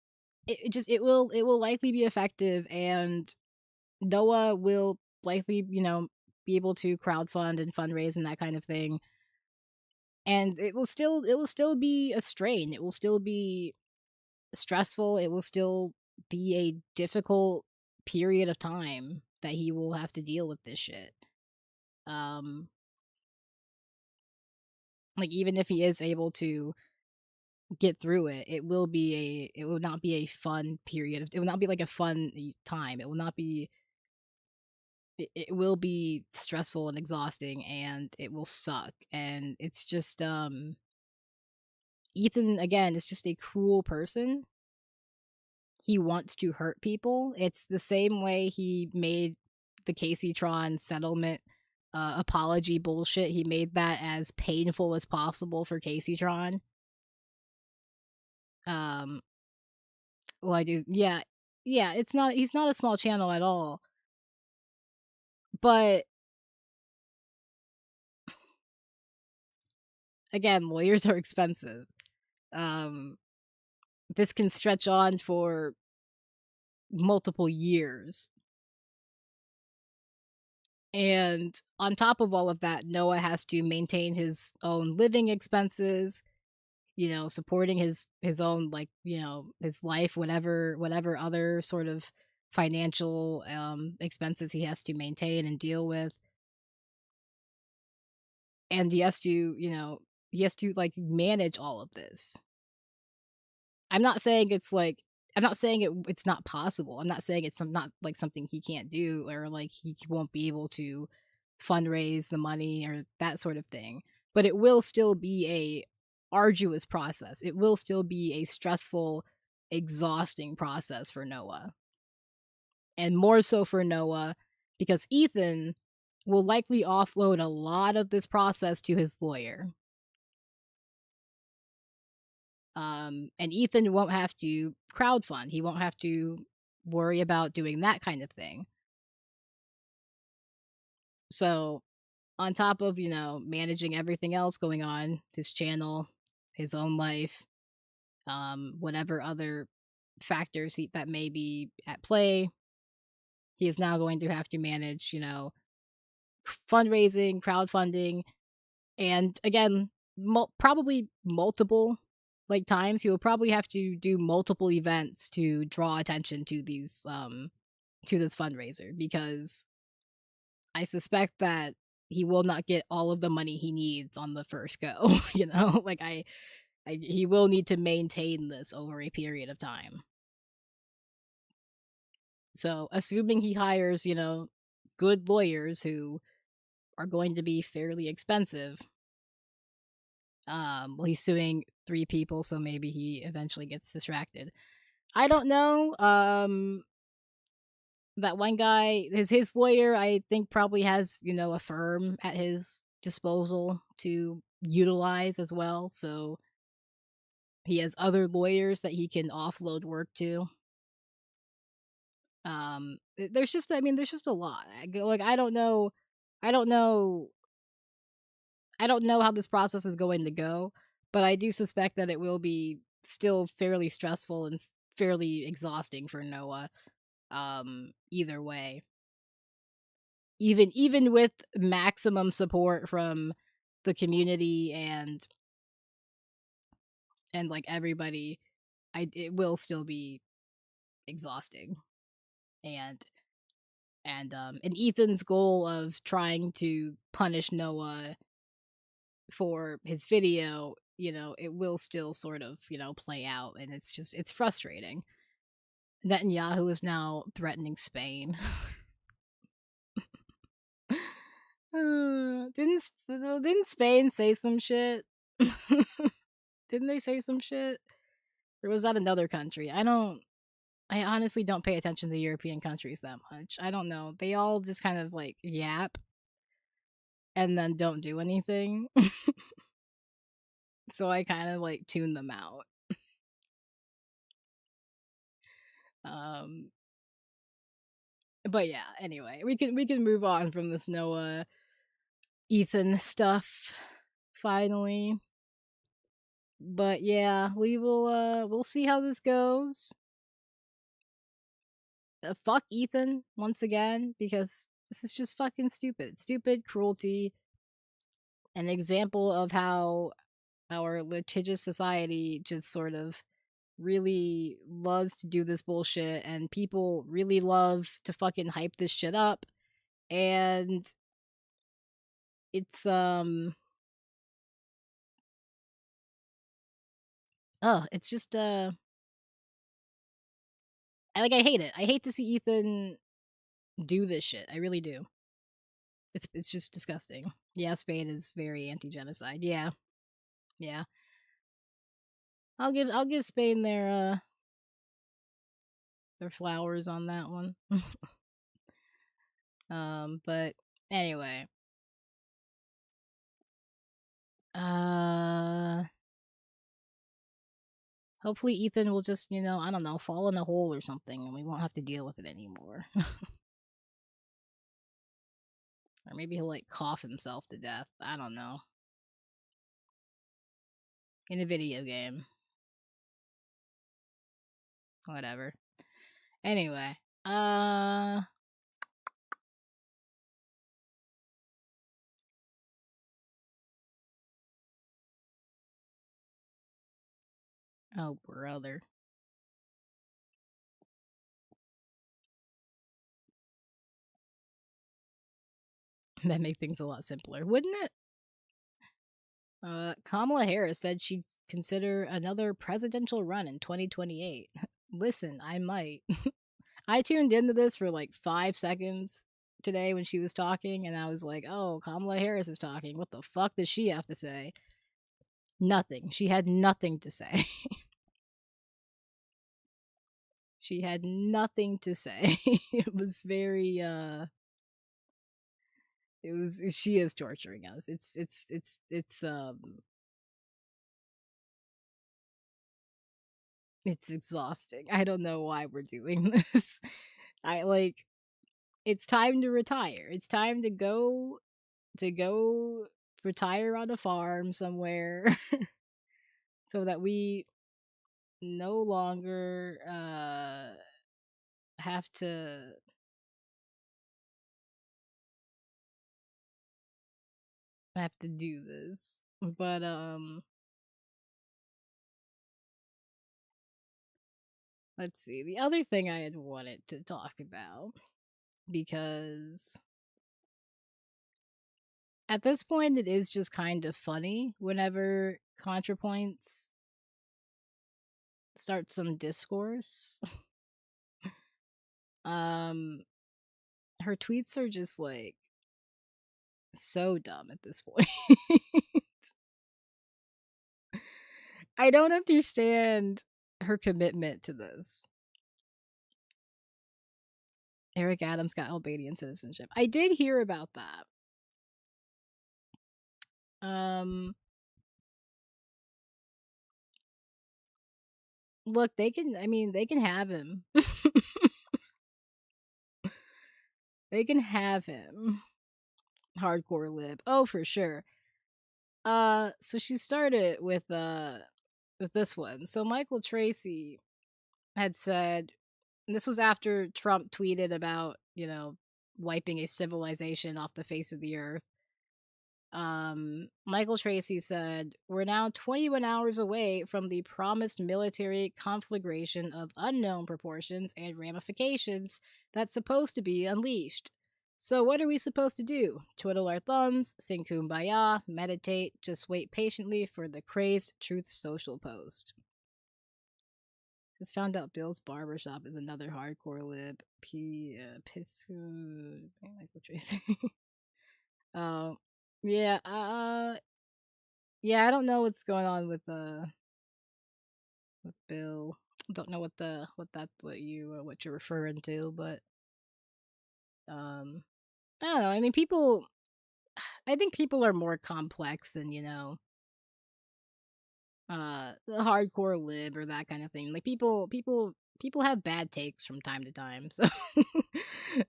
it will likely be effective, and Noah will likely, be able to crowdfund and fundraise and that kind of thing. And it will still be a strain. It will still be stressful. It will still be a difficult period of time that he will have to deal with this shit. Um like even if he is able to get through it, it will not be a fun period. It will not be like a fun time. It will not be it will be stressful and exhausting, and it will suck. And it's just Ethan again is just a cruel person. He wants to hurt people. It's the same way he made the Casey Tron settlement apology bullshit. He made that as painful as possible for Casey Tron. Um well I do yeah. Yeah, he's not a small channel at all. But again, lawyers are expensive. Um this can stretch on for multiple years. And on top of all of that, Noah has to maintain his own living expenses, supporting his own, like, his life, whatever other sort of financial expenses he has to maintain and deal with. And he has to like manage all of this. I'm not saying it's like I'm not saying it's not possible. I'm not saying it's not like something he can't do, or like he won't be able to fundraise the money or that sort of thing. But it will still be a arduous process. It will still be a stressful, exhausting process for Noah. And more so for Noah because Ethan will likely offload a lot of this process to his lawyer. And Ethan won't have to crowdfund. He won't have to worry about doing that kind of thing. So, on top of, managing everything else going on, his channel, his own life, whatever other factors that may be at play, he is now going to have to manage, fundraising, crowdfunding, and again, probably multiple like times. He will probably have to do multiple events to draw attention to these to this fundraiser, because I suspect that he will not get all of the money he needs on the first go. Like he will need to maintain this over a period of time. So assuming he hires, good lawyers who are going to be fairly expensive. Well, he's suing 3 people, so maybe he eventually gets distracted. I don't know. That one guy, his lawyer, I think probably has, a firm at his disposal to utilize as well. So he has other lawyers that he can offload work to. There's just a lot. Like I don't know, I don't know how this process is going to go, but I do suspect that it will be still fairly stressful and fairly exhausting for Noah. Either way, even with maximum support from the community and like everybody, it will still be exhausting. And and Ethan's goal of trying to punish Noah for his video, it will still sort of, play out, and it's frustrating. Netanyahu is now threatening Spain. Didn't Spain say some shit? Didn't they say some shit? Or was that another country? I honestly don't pay attention to European countries that much. I don't know. They all just kind of like yap and then don't do anything. So I kind of like tune them out. Um but yeah, anyway, we can move on from this Noah Ethan stuff finally. But yeah, we'll see how this goes. Fuck Ethan once again, because this is just fucking stupid. Stupid cruelty. An example of how our litigious society just sort of really loves to do this bullshit, and people really love to fucking hype this shit up. And it's it's just I hate it. I hate to see Ethan do this shit. I really do. It's just disgusting. Yeah, Spain is very anti-genocide. Yeah. Yeah. I'll give Spain their flowers on that one. But anyway. Uh Hopefully Ethan will just, I don't know, fall in a hole or something, and we won't have to deal with it anymore. Or maybe he'll like cough himself to death. I don't know. In a video game. Whatever. Anyway, oh brother, that make things a lot simpler, wouldn't it? Kamala Harris said she'd consider another presidential run in 2028. Listen, I might. I tuned into this for like 5 seconds today when she was talking, and I was like, oh, Kamala Harris is talking. What the fuck does she have to say? Nothing. She had nothing to say. She had nothing to say. It was very it was she is torturing us. It's exhausting. I don't know why we're doing this. I like it's time to retire. It's time to go retire on a farm somewhere so that we no longer have to do this. But let's see. The other thing I had wanted to talk about because at this point it is just kind of funny whenever contrapoints start some discourse. um her tweets are just like so dumb at this point. I don't understand her commitment to this. Eric Adams got Albanian citizenship. I did hear about that. Um Look, they can have him. They can have him. Hardcore lib. Oh, for sure. So she started with this one. So Michael Tracy had said, and this was after Trump tweeted about, wiping a civilization off the face of the earth. Michael Tracy said, we're now 21 hours away from the promised military conflagration of unknown proportions and ramifications that's supposed to be unleashed. So, what are we supposed to do? Twiddle our thumbs, sing kumbaya, meditate, just wait patiently for the crazed Truth Social post. Just found out Bill's Barbershop is another hardcore lib. Michael Tracy. Oh, yeah. Yeah. I don't know what's going on with Bill. Don't know what you're referring to, but um, I don't know. I mean, people. I think people are more complex than the hardcore lib or that kind of thing. Like people have bad takes from time to time. So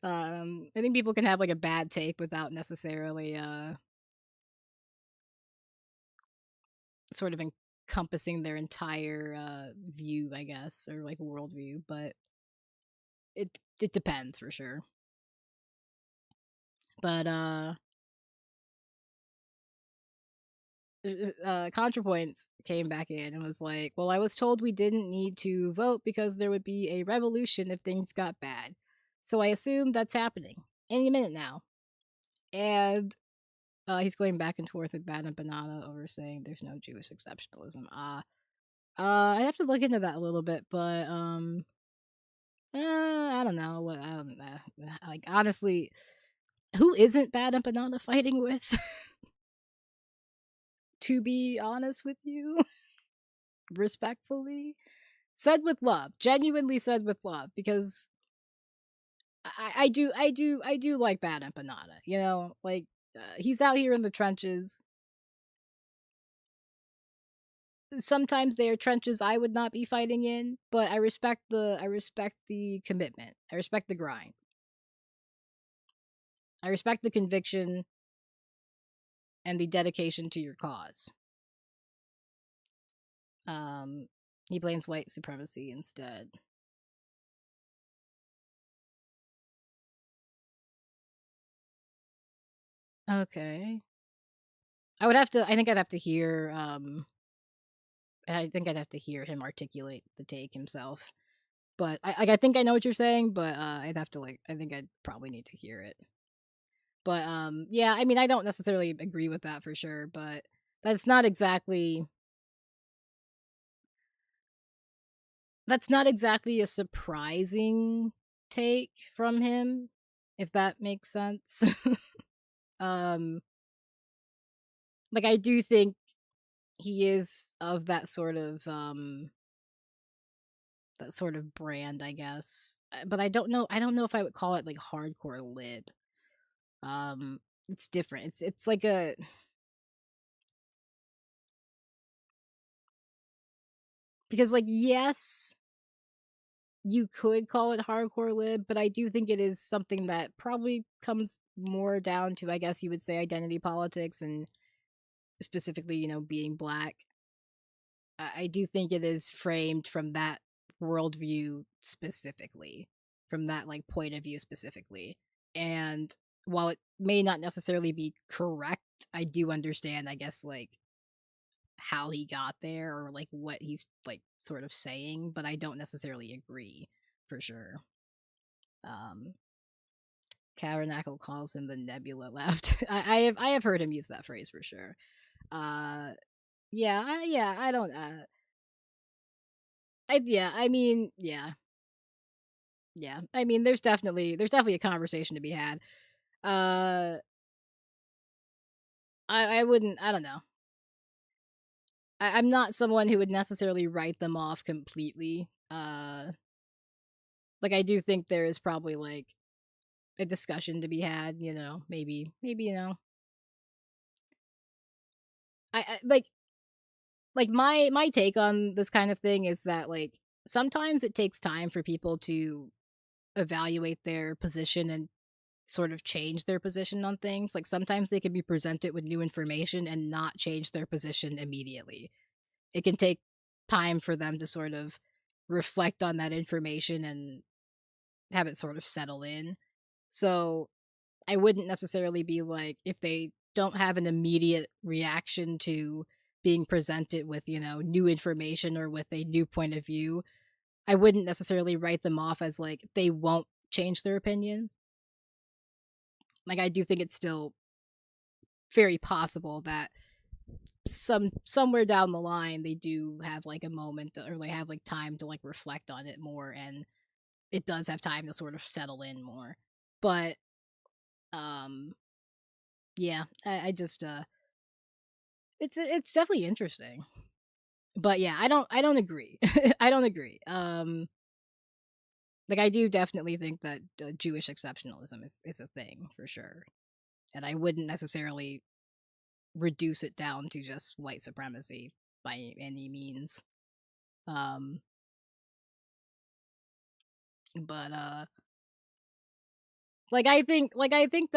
I think people can have like a bad take without necessarily sort of encompassing their entire view, I guess, or like worldview, but it depends for sure. But ContraPoints came back in and was like, "Well, I was told we didn't need to vote because there would be a revolution if things got bad. So I assume that's happening any minute now." And he's going back and forth with Bad and Banana over saying there's no Jewish exceptionalism. I have to look into that a little bit, but I don't know what. Like honestly, who isn't Bad and Banana fighting with? To be honest with you, respectfully, said with love, genuinely said with love, because I do like Bad and Banana. Like he's out here in the trenches. Sometimes they are trenches I would not be fighting in, but I respect the commitment. I respect the grind. I respect the conviction and the dedication to your cause. Um, he blames white supremacy instead. Okay. I think I'd have to hear, I think I'd have to hear him articulate the take himself. But I think I know what you're saying, but, I'd have to, like I think I'd probably need to hear it. But, yeah, I mean, I don't necessarily agree with that for sure, but that's not exactly that's not exactly a surprising take from him, if that makes sense. Um, like, I do think he is of that sort of brand, I guess. But I don't know if I would call it, like, hardcore lib. It's different. It's like a because, like, yes, you could call it hardcore lib, but I do think it is something that probably comes more down to, I guess you would say, identity politics and specifically, being black. I do think it is framed from that worldview specifically, from that like point of view specifically. And while it may not necessarily be correct, I do understand, I guess, like how he got there or like what he's like sort of saying, but I don't necessarily agree for sure. Um Tabernacle calls him the nebula left. I have heard him use that phrase for sure. Uh yeah, I don't yeah, I mean, yeah. Yeah. I mean, there's definitely a conversation to be had. Uh I wouldn't I don't know. I'm not someone who would necessarily write them off completely. Like I do think there is probably like a discussion to be had, maybe, I like my take on this kind of thing is that like sometimes it takes time for people to evaluate their position and sort of change their position on things. Like sometimes they can be presented with new information and not change their position immediately. It can take time for them to sort of reflect on that information and have it sort of settle in. So I wouldn't necessarily be like, if they don't have an immediate reaction to being presented with, new information or with a new point of view, I wouldn't necessarily write them off as like they won't change their opinion. Like I do think it's still very possible that somewhere down the line they do have like a moment or they have like time to like reflect on it more and it does have time to sort of settle in more. But um yeah, I just it's definitely interesting. But yeah, I don't agree. I don't agree. Like I do definitely think that Jewish exceptionalism is a thing for sure. And I wouldn't necessarily reduce it down to just white supremacy by any means. Um but I think that I think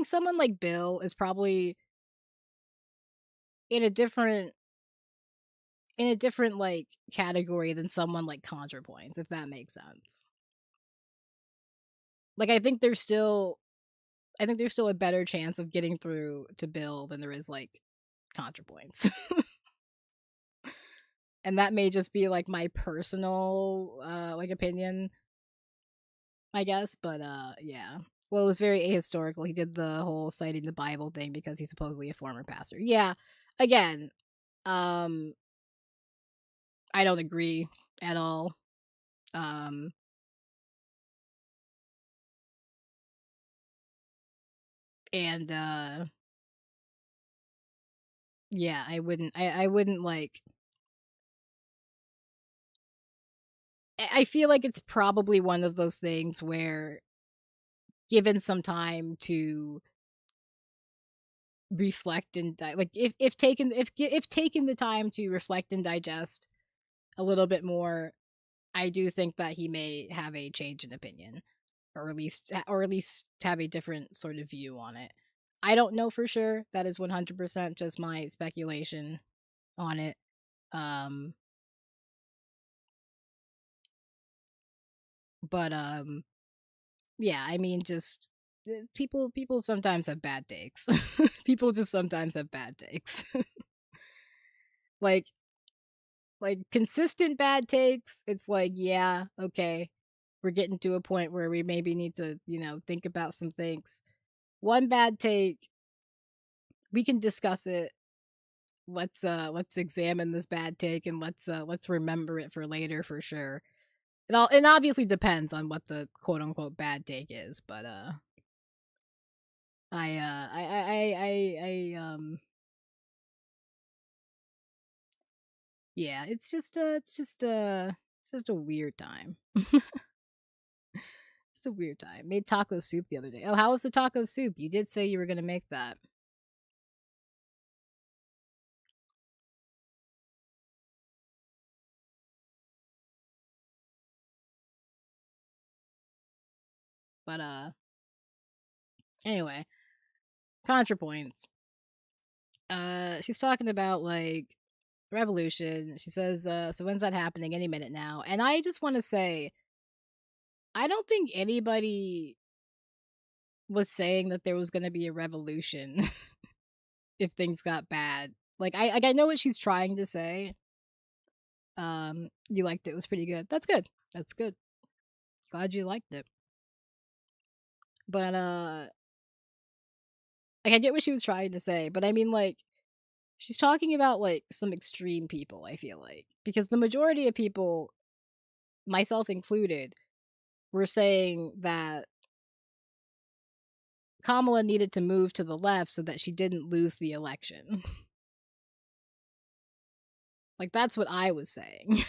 someone like Bill is probably in a different like category than someone like ContraPoints, if that makes sense. Like I think there's still a better chance of getting through to Bill than there is like ContraPoints. And that may just be like my personal like opinion, I guess, but yeah. Well, it was very ahistorical. He did the whole citing the Bible thing because he's supposedly a former pastor. Yeah. Again, um I don't agree at all. Um and yeah, I wouldn't like I feel like it's probably one of those things where given some time to reflect and like if taken the time to reflect and digest a little bit more, I do think that he may have a change in opinion or at least have a different sort of view on it. I don't know for sure. That is 100% just my speculation on it. Um but Yeah, I mean, just people sometimes have bad takes. People just sometimes have bad takes. like consistent bad takes. It's like, yeah, okay, we're getting to a point where we maybe need to, think about some things. One bad take, we can discuss it. Let's examine this bad take and let's remember it for later for sure. It obviously depends on what the quote unquote bad take is, but yeah, it's just a weird time. It's a weird time. Made taco soup the other day. Oh, how was the taco soup? You did say you were gonna make that. But anyway, contrapoints. She's talking about like revolution. She says, so when's that happening? Any minute now. And I just want to say, I don't think anybody was saying that there was gonna be a revolution if things got bad. I know what she's trying to say. You liked it. It was pretty good. That's good. That's good. Glad you liked it. But I get what she was trying to say, but I mean she's talking about like some extreme people, I feel like. Because the majority of people, myself included, were saying that Kamala needed to move to the left so that she didn't lose the election. Like that's what I was saying.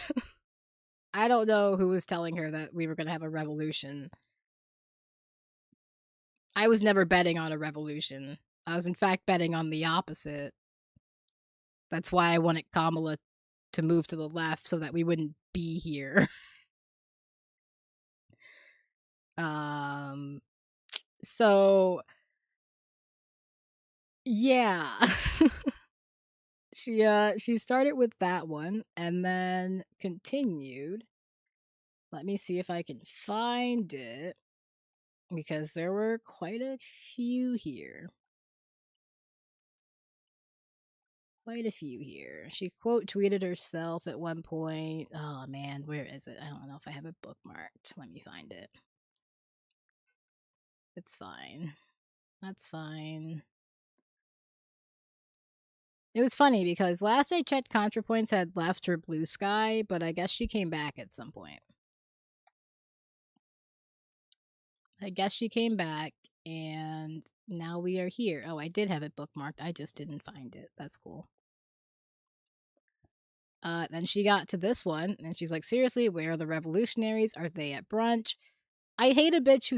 I don't know who was telling her that we were going to have a revolution. I was never betting on a revolution. I was in fact betting on the opposite. That's why I wanted Kamala to move to the left so that we wouldn't be here. um so yeah. She started with that one and then continued. Let me see if I can find it because there were quite a few here. Quite a few here. She quote tweeted herself at one point. Oh man, where is it? I don't know if I have it bookmarked. Let me find it. It's fine. That's fine. It was funny because last I checked, ContraPoints had left her Blue Sky, but I guess she came back at some point. I guess she came back, and now we are here. Oh, I did have it bookmarked. I just didn't find it. That's cool. Then she got to this one, and she's like, "Seriously, where are the revolutionaries? Are they at brunch? I hate a bitch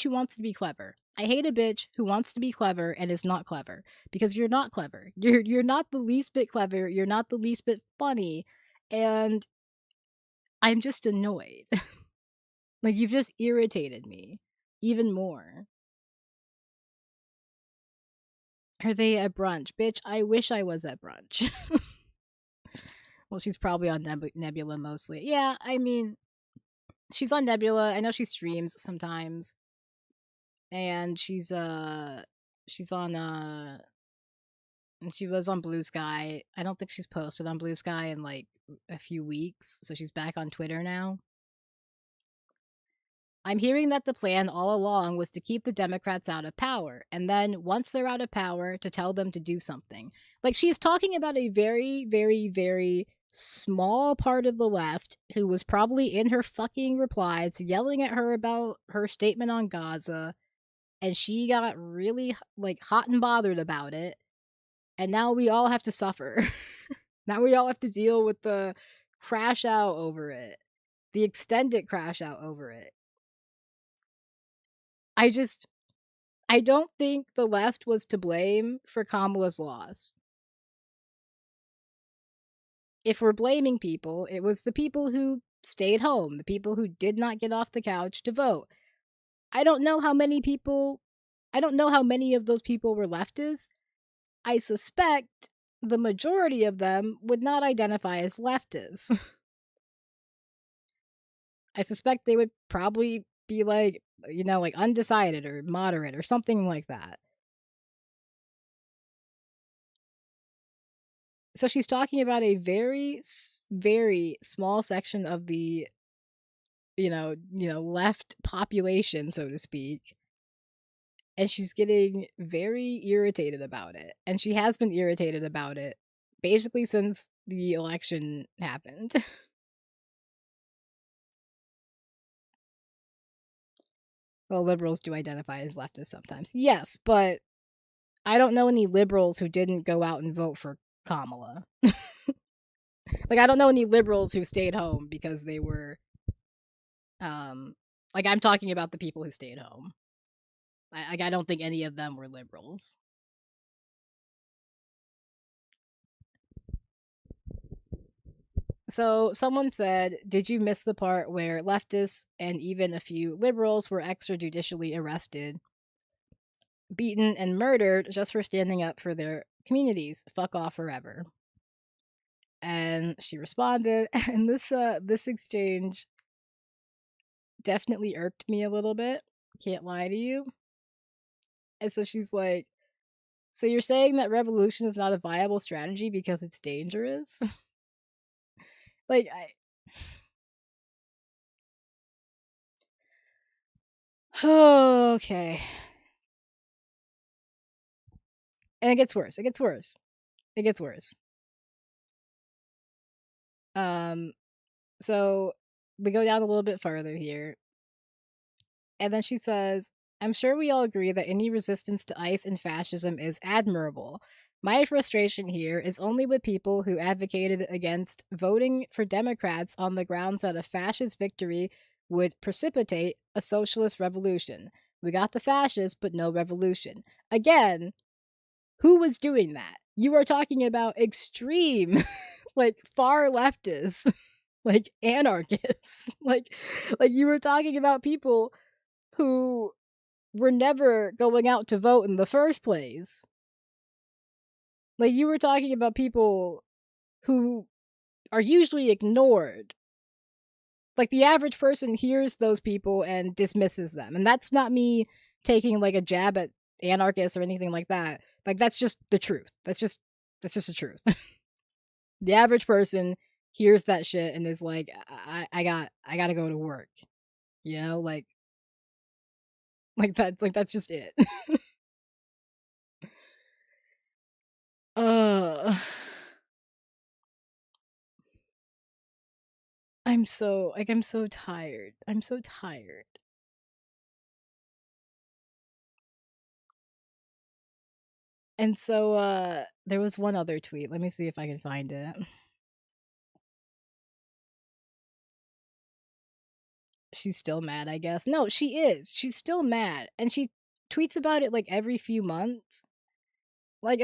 who wants to be clever. I hate a bitch who wants to be clever and is not clever because you're not clever. You're not the least bit clever. You're not the least bit funny, and I'm just annoyed. Like you've just irritated me even more. Are they at brunch, bitch? I wish I was at brunch." Well, she's probably on Nebula mostly. Yeah, I mean, she's on Nebula. I know she streams sometimes, and she's on and she was on Blue Sky. I don't think she's posted on Blue Sky in like a few weeks, so she's back on Twitter now. I'm hearing that the plan all along was to keep the Democrats out of power, and then once they're out of power, to tell them to do something. Like she's talking about a very, very, very small part of the left who was probably in her fucking replies yelling at her about her statement on Gaza, and she got really like hot and bothered about it, and now we all have to suffer. Now we all have to deal with the crash out over it, the extended crash out over it. I don't think the left was to blame for Kamala's loss. If we're blaming people, it was the people who stayed home, the people who did not get off the couch to vote. I don't know how many of those people were leftists. I suspect the majority of them would not identify as leftists. I suspect they would probably be like, like undecided or moderate or something like that. So she's talking about a very small section of the, left population, so to speak, and she's getting very irritated about it. And she has been irritated about it basically since the election happened. Well, liberals do identify as leftists sometimes. Yes, but I don't know any liberals who didn't go out and vote for Kamala. Like I don't know any liberals who stayed home because they were like I'm talking about the people who stayed home. I don't think any of them were liberals. So someone said, "Did you miss the part where leftists and even a few liberals were extrajudicially arrested, beaten, and murdered just for standing up for their communities? Fuck off forever." And she responded, and this exchange definitely irked me a little bit. Can't lie to you. And so she's like, "So you're saying that revolution is not a viable strategy because it's dangerous?" Like I okay. And it gets worse. It gets worse. It gets worse. Um so we go down a little bit further here. And then she says, "I'm sure we all agree that any resistance to ICE and fascism is admirable. My frustration here is only with people who advocated against voting for Democrats on the grounds that a fascist victory would precipitate a socialist revolution. We got the fascists, but no revolution." Again, who was doing that? You are talking about extreme, like far leftists, like anarchists. Like you were talking about people who were never going out to vote in the first place. Like you were talking about people who are usually ignored. Like the average person hears those people and dismisses them. And that's not me taking like a jab at anarchists or anything like that. Like that's just the truth. That's just the truth. The average person hears that shit and is like, I gotta go to work. You know, that's just it. uh I'm so tired. I'm so tired. And so there was one other tweet. Let me see if I can find it. She's still mad, I guess. No, she is. She's still mad. And she tweets about it like every few months. Like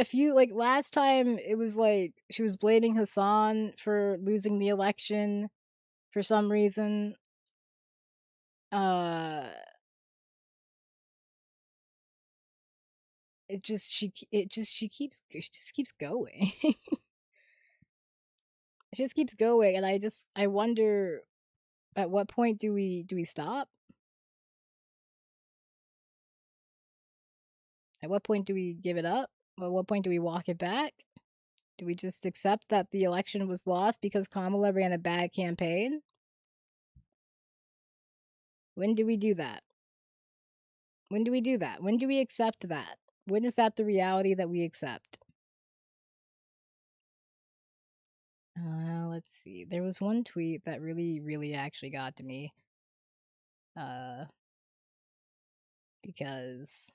last time it was like she was blaming Hassan for losing the election for some reason. Uh she just keeps going. It just keeps going and I wonder at what point do we stop? At what point do we give it up? At what point do we walk it back? Do we just accept that the election was lost because Kamala ran a bad campaign? When do we do that? When do we do that? When do we accept that? When is that the reality that we accept? Let's see. There was one tweet that really, really actually got to me. Uh, because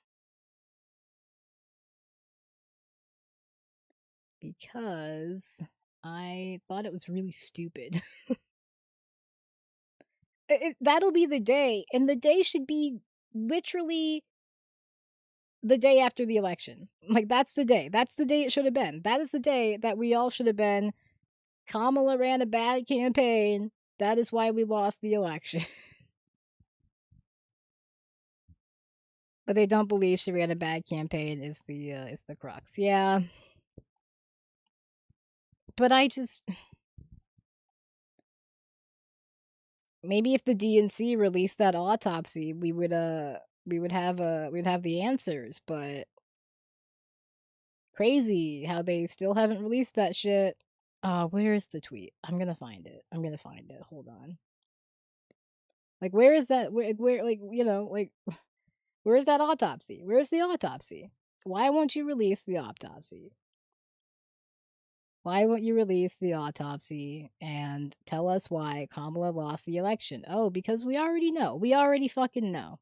because I thought it was really stupid. That'll be the day, and the day should be literally the day after the election. Like that's the day. That's the day it should have been. That is the day that we all should have been. Kamala ran a bad campaign. That is why we lost the election. But they don't believe she ran a bad campaign is the crux. Yeah. But Maybe if the DNC released that autopsy, we'd have the answers, but crazy how they still haven't released that shit. Where's the tweet? I'm gonna find it. I'm gonna find it. Hold on. Like, where is that? Where, like, like, where's that autopsy? Where's the autopsy? Why won't you release the autopsy? Why won't you release the autopsy and tell us why Kamala lost the election? Oh, because we already know. We already fucking know.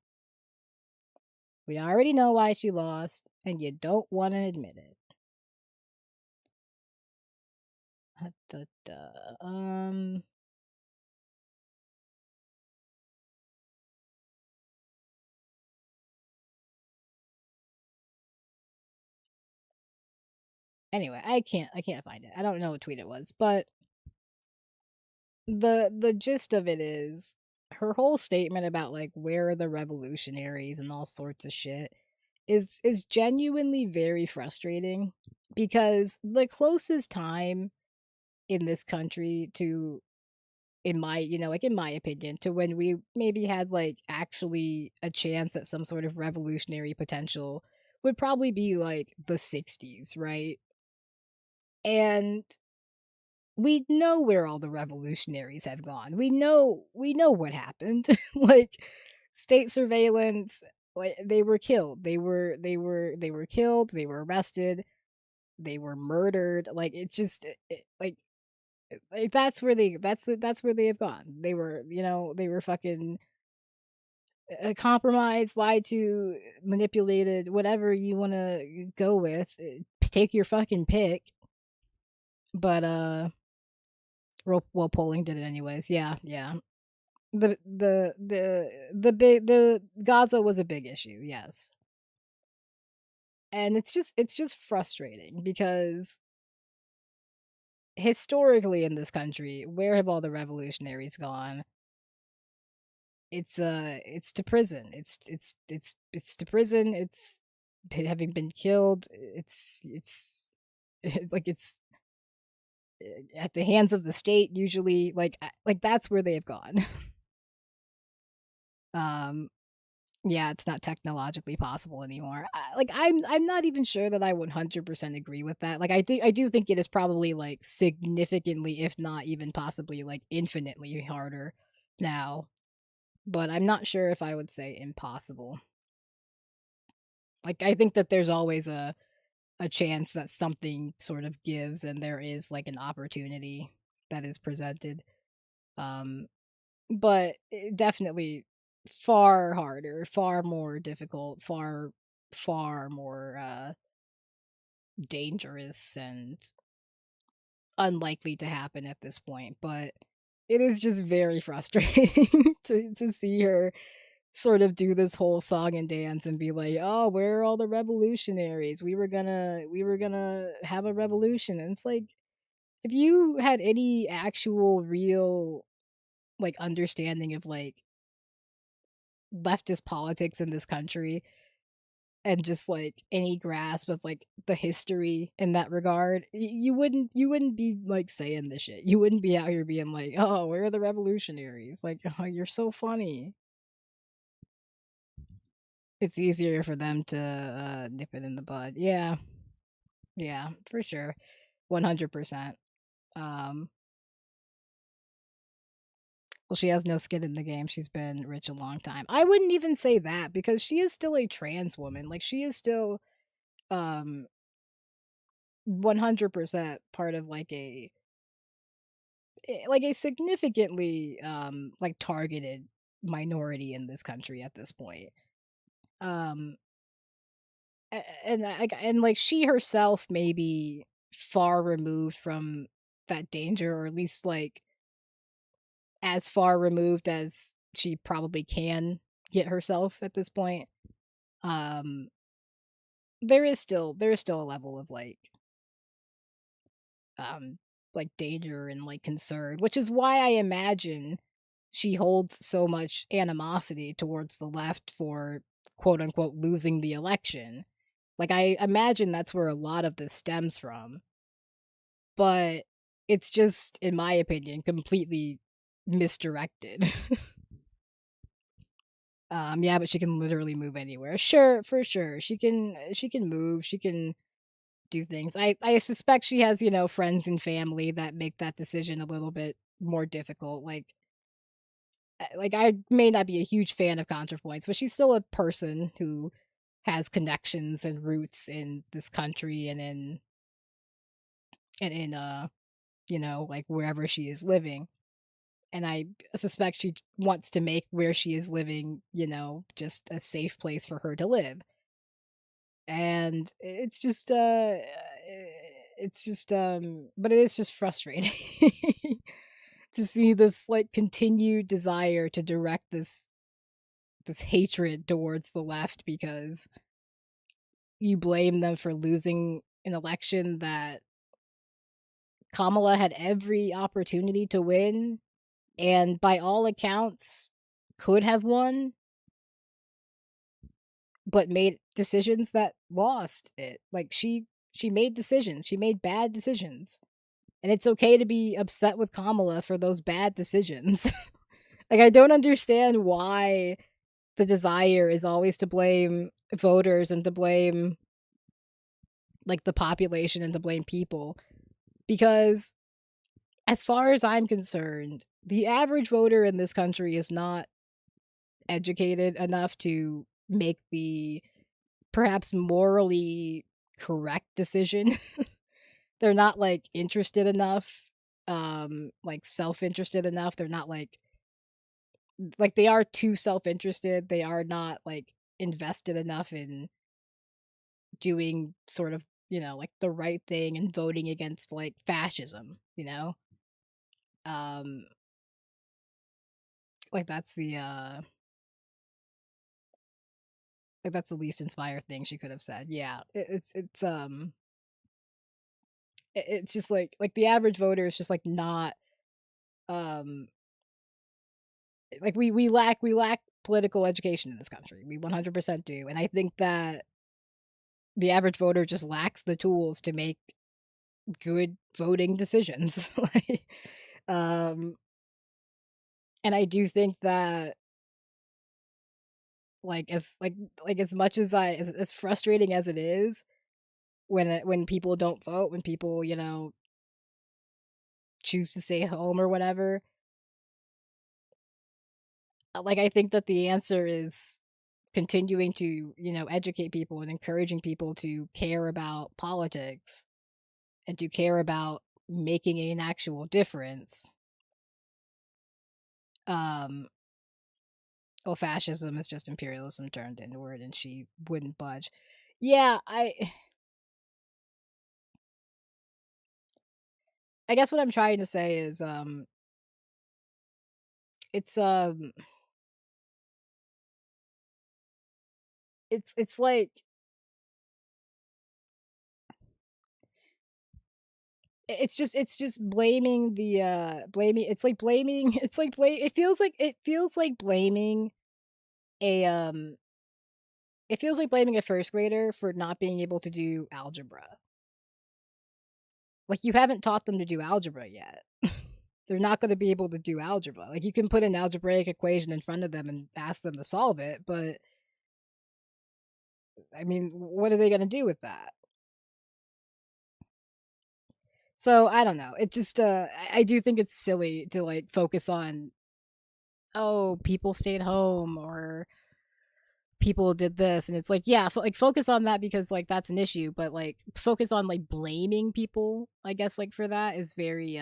We already know why she lost, and you don't want to admit it. Da, da, anyway, I can't find it. I don't know what tweet it was, but the gist of it is her whole statement about like where are the revolutionaries and all sorts of shit is genuinely very frustrating because the closest time in this country to in my like in my opinion to when we maybe had like actually a chance at some sort of revolutionary potential would probably be like the 60s, right? And we know where all the revolutionaries have gone. We know what happened. Like state surveillance, like they were killed. They were killed, they were arrested, they were murdered. Like it's just like that's where they have gone. They were, they were fucking compromised, lied to, manipulated, whatever you want to go with. Take your fucking pick. But well, polling did it anyways. Yeah, yeah. The Gaza was a big issue, yes. And it's just frustrating because historically in this country, where have all the revolutionaries gone? It's to prison. It's to prison. It's having been killed. It's like it's at the hands of the state usually. Like that's where they have gone. um Yeah, it's not technologically possible anymore. I'm not even sure that I 100% agree with that. Like I do think it is probably like significantly, if not even possibly like infinitely harder now, but I'm not sure if I would say impossible. Like I think that there's always a chance that something sort of gives and there is like an opportunity that is presented. Um but definitely far harder, far more difficult, far more dangerous and unlikely to happen at this point. But it is just very frustrating to see her sort of do this whole song and dance and be like, "Oh, where are all the revolutionaries? We were gonna have a revolution." And it's like if you had any actual real like understanding of like leftist politics in this country and just like any grasp of like the history in that regard, you wouldn't be like saying this shit. You wouldn't be out here being like, "Oh, where are the revolutionaries?" Like, "Oh, you're so funny." It's easier for them to nip it in the bud. Yeah. Yeah, for sure. 100%. Um well, she has no skin in the game. She's been rich a long time. I wouldn't even say that because she is still a trans woman. Like she is still um 100% part of like a significantly like targeted minority in this country at this point. Um and like she herself may be far removed from that danger, or at least like as far removed as she probably can get herself at this point. Um there is still a level of um like danger and like concern, which is why I imagine she holds so much animosity towards the left for quote unquote losing the election. Like I imagine that's where a lot of this stems from. But it's just, in my opinion, completely misdirected. Yeah, but she can literally move anywhere. Sure, for sure. She can move, she can do things. I suspect she has, friends and family that make that decision a little bit more difficult. Like I may not be a huge fan of ContraPoints, but she's still a person who has connections and roots in this country and in like wherever she is living. And I suspect she wants to make where she is living, just a safe place for her to live. And but it is just frustrating to see this like continued desire to direct this hatred towards the left because you blame them for losing an election that Kamala had every opportunity to win and by all accounts could have won, but made decisions that lost it. Like she made decisions. She made bad decisions. And it's okay to be upset with Kamala for those bad decisions. Like I don't understand why the desire is always to blame voters and to blame like the population and to blame people because as far as I'm concerned, the average voter in this country is not educated enough to make the perhaps morally correct decision. They're not like interested enough, like self-interested enough. They're not like they are too self-interested. They are not like invested enough in doing sort of, like the right thing and voting against like fascism. Um like that's the least inspired thing she could have said. Yeah. It's just like the average voter is just like not um like we lack political education in this country. We 100% do. And I think that the average voter just lacks the tools to make good voting decisions. like um and I do think that like as much as as frustrating as it is when people don't vote, when people, choose to stay home or whatever, like I think that the answer is continuing to, educate people and encouraging people to care about politics and to care about making an actual difference. Um, well, fascism is just imperialism turned inward, and she wouldn't budge. Yeah, I guess what I'm trying to say is, it's it's like it's just blaming blaming it's like blaming it's like blame it feels like blaming a it feels like blaming a first grader for not being able to do algebra. Like, you haven't taught them to do algebra yet. They're not gonna be able to do algebra. Like, you can put an algebraic equation in front of them and ask them to solve it, but, I mean, what are they gonna do with that? So, I don't know. It just, I do think it's silly to, like, focus on, "Oh, people stayed home," or "People did this," and it's like, yeah, focus on that because, like, that's an issue, but, like, focus on, like, blaming people, I guess, like, for that is very,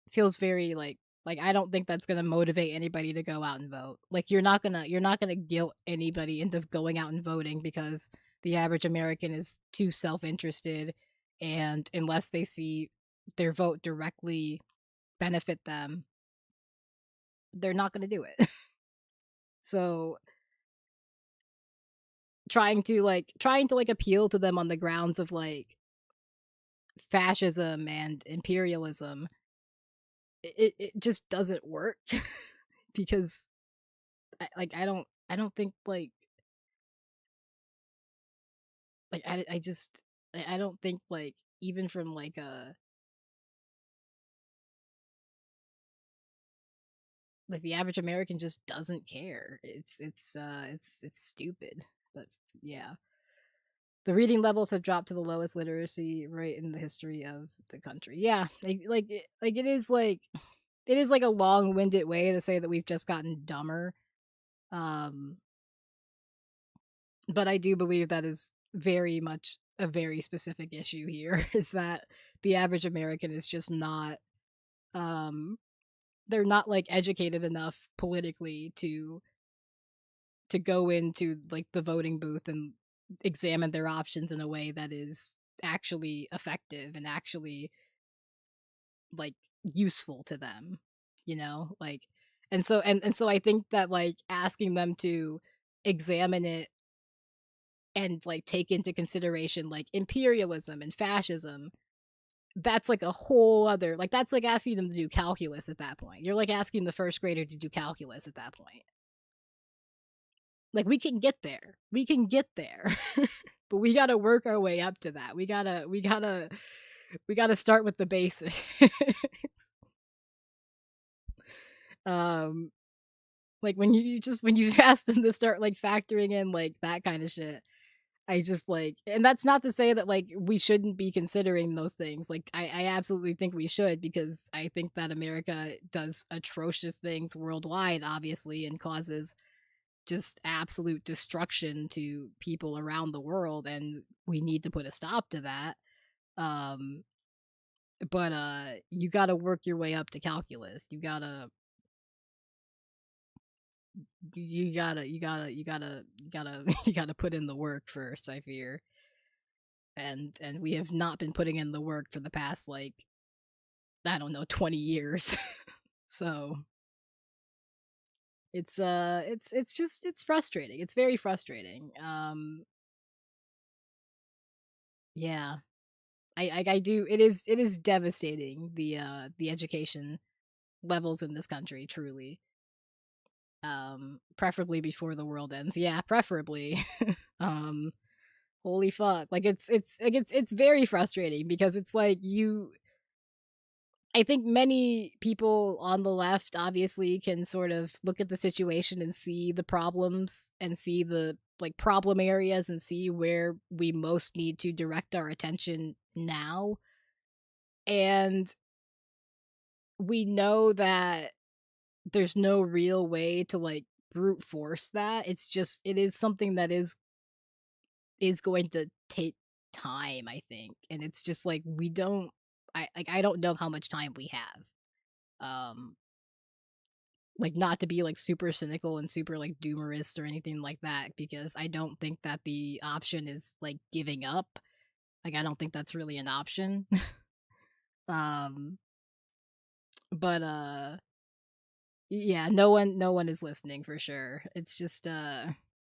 feels very like I don't think that's gonna motivate anybody to go out and vote. Like you're not gonna guilt anybody into going out and voting because the average American is too self-interested and unless they see their vote directly benefit them, they're not gonna do it. So trying to appeal to them on the grounds of like fascism and imperialism, it just doesn't work because I don't think I just I don't think even from like a Like, the average American just doesn't care. It's stupid, but yeah. The reading levels have dropped to the lowest literacy rate in the history of the country. Yeah, it is like a long-winded way to say that we've just gotten dumber. Um, but I do believe that is very much a very specific issue here is that the average American is just not um they're not like educated enough politically to go into like the voting booth and examine their options in a way that is actually effective and actually like useful to them, you know? Like and so I think that like asking them to examine it and like take into consideration like imperialism and fascism, that's like a whole other like that's like asking them to do calculus at that point. You're like asking the first grader to do calculus at that point. Like we can get there. We can get there. But we got to work our way up to that. We got to start with the basics. um like when when you ask them to start like factoring in like that kind of shit. I just like and that's not to say that like we shouldn't be considering those things. Like I absolutely think we should because I think that America does atrocious things worldwide obviously and causes just absolute destruction to people around the world and we need to put a stop to that. Um but you got to work your way up to calculus. You gotta you gotta put in the work first, I fear. And we have not been putting in the work for the past like I don't know 20 years. So it's just it's frustrating. It's very frustrating. Yeah. I do it is devastating the education levels in this country truly. Preferably before the world ends. Yeah, preferably. um holy fuck. Like it's very frustrating because it's like you I think many people on the left obviously can sort of look at the situation and see the problems and see the like problem areas and see where we most need to direct our attention now. And we know that there's no real way to like brute force that. It's just it is something that is going to take time, I think. And it's just like we don't I don't know how much time we have. Um like not to be like super cynical and super like doomerist or anything like that because I don't think that the option is like giving up. Like I don't think that's really an option. um but yeah, no one is listening for sure. It's just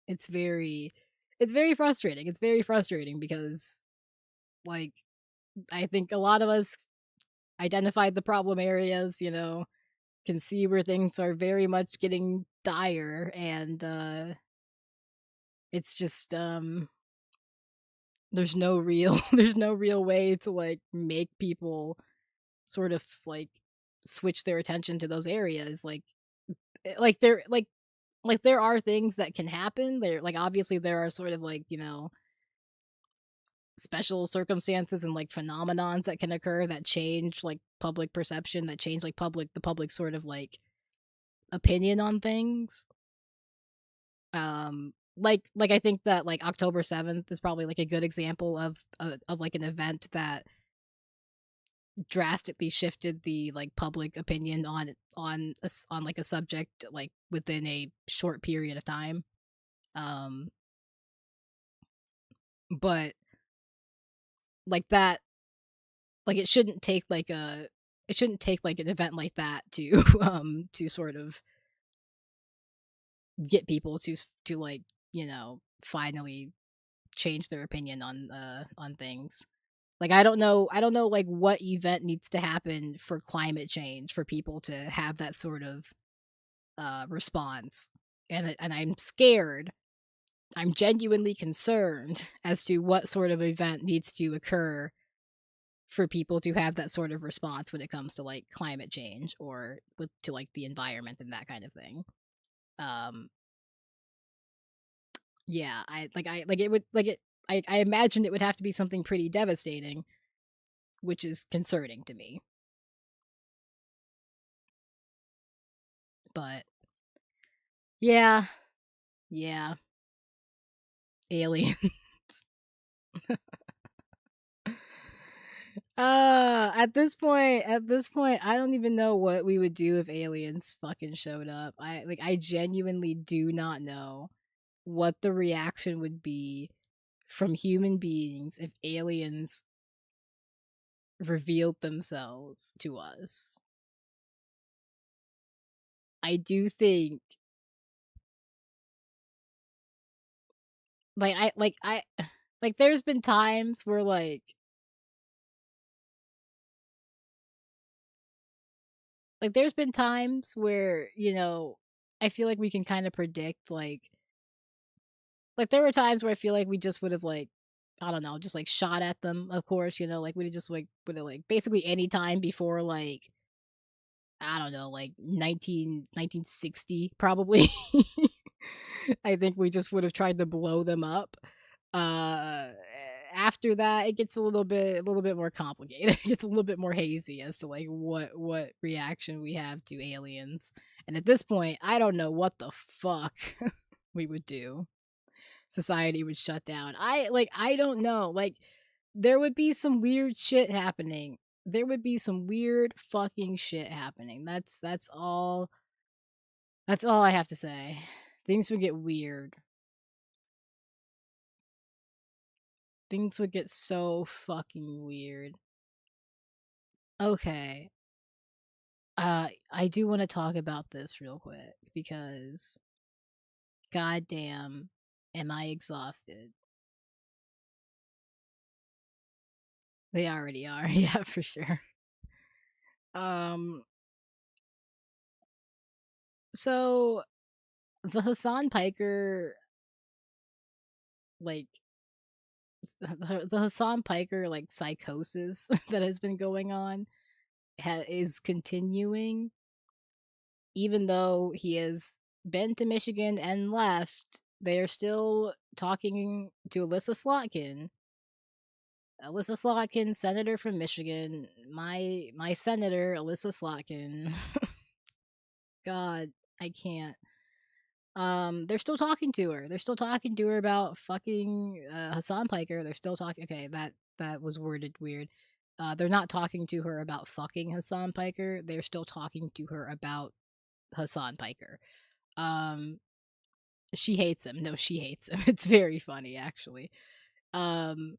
it's very it's very frustrating. It's very frustrating because like I think a lot of us identified the problem areas, you know, can see where things are very much getting dire and it's just there's no real there's no real way to like make people sort of like switch their attention to those areas like there like there are things that can happen there like obviously there are sort of like you know special circumstances and like phenomenons that can occur that change like public perception that change like public sort of like opinion on things. Like I think that like October 7th is probably like a good example of like an event that drastically shifted the like public opinion on like a subject like within a short period of time. Um but like that like it shouldn't take like an event like that to to sort of get people to like, you know, finally change their opinion on things. Like I don't know like what event needs to happen for climate change for people to have that sort of response. And I'm scared. I'm genuinely concerned as to what sort of event needs to occur for people to have that sort of response when it comes to like climate change or to like the environment and that kind of thing. Um, yeah, I like it would like it. I imagine it would have to be something pretty devastating, which is concerning to me. But yeah, yeah, aliens. At this point, I don't even know what we would do if aliens fucking showed up. I genuinely do not know what the reaction would be from human beings if aliens revealed themselves to us. I do think I like there's been times where like there's been times where, I feel like we can kind of predict like there were times where I feel like we just would have like I don't know, just like shot at them, of course, like we just like would have like basically any time before like I don't know, like 1960 probably. I think we just would have tried to blow them up. Uh After that it gets a little bit more complicated. It gets a little bit more hazy as to like what reaction we have to aliens. And at this point, I don't know what the fuck we would do. Society would shut down. I don't know. Like there would be some weird shit happening. There would be some weird fucking shit happening. That's all I have to say. Things would get weird. Things would get so fucking weird. Okay. I do want to talk about this real quick because goddamn am I exhausted. They already are. Yeah, for sure. Um so the Hassan Piker like the Hassan Piker like psychosis that has been going on is continuing, even though he has been to Michigan and left. They are still talking to Alyssa Slotkin, senator from Michigan. My senator, Alyssa Slotkin. God, I can't. They're still talking to her. They're still talking to her about fucking Hassan Piker. They're still talking. Okay, that was worded weird. They're not talking to her about fucking Hassan Piker. They're still talking to her about Hassan Piker. Um, she hates him. No, she hates him. It's very funny actually. Um,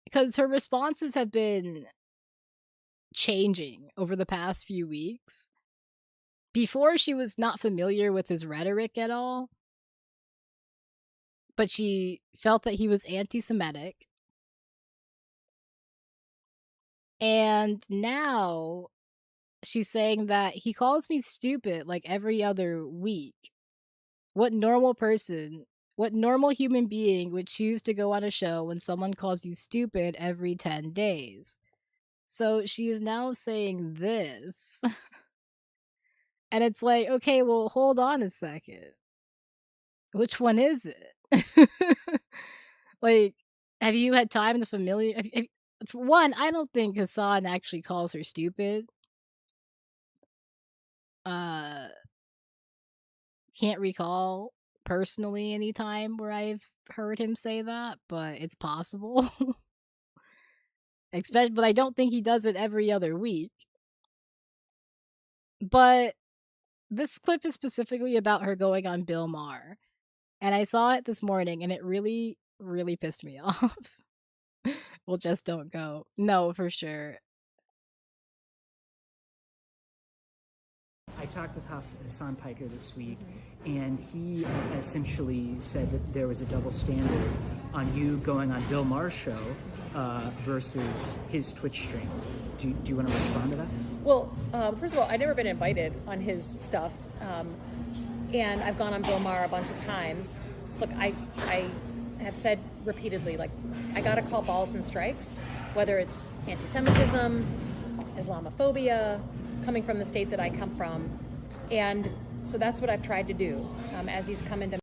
because her responses have been changing over the past few weeks. Before, she was not familiar with his rhetoric at all, but she felt that he was anti Semitic. And now she's saying that he calls me stupid like every other week. What normal person, what normal human being would choose to go on a show when someone calls you stupid every 10 days? So she is now saying this. And it's like, okay, well, hold on a second. Which one is it? Like, have you had time to for one, I don't think Hassan actually calls her stupid. Uh, can't recall personally any time where I've heard him say that, but it's possible. But I don't think he does it every other week. But this clip is specifically about her going on Bill Maher. And I saw it this morning and it really, really pissed me off. Well, just don't go. No, for sure. I talked with Hassan Piker this week, and he essentially said that there was a double standard on you going on Bill Maher's show versus his Twitch stream. Do you want to respond to that? Well, first of all, I've never been invited on his stuff, and I've gone on Bill Maher a bunch of times. Look, I have said repeatedly, like, I gotta call balls and strikes, whether it's anti-Semitism, Islamophobia, coming from the state that I come from. And so that's what I've tried to do as he's come into.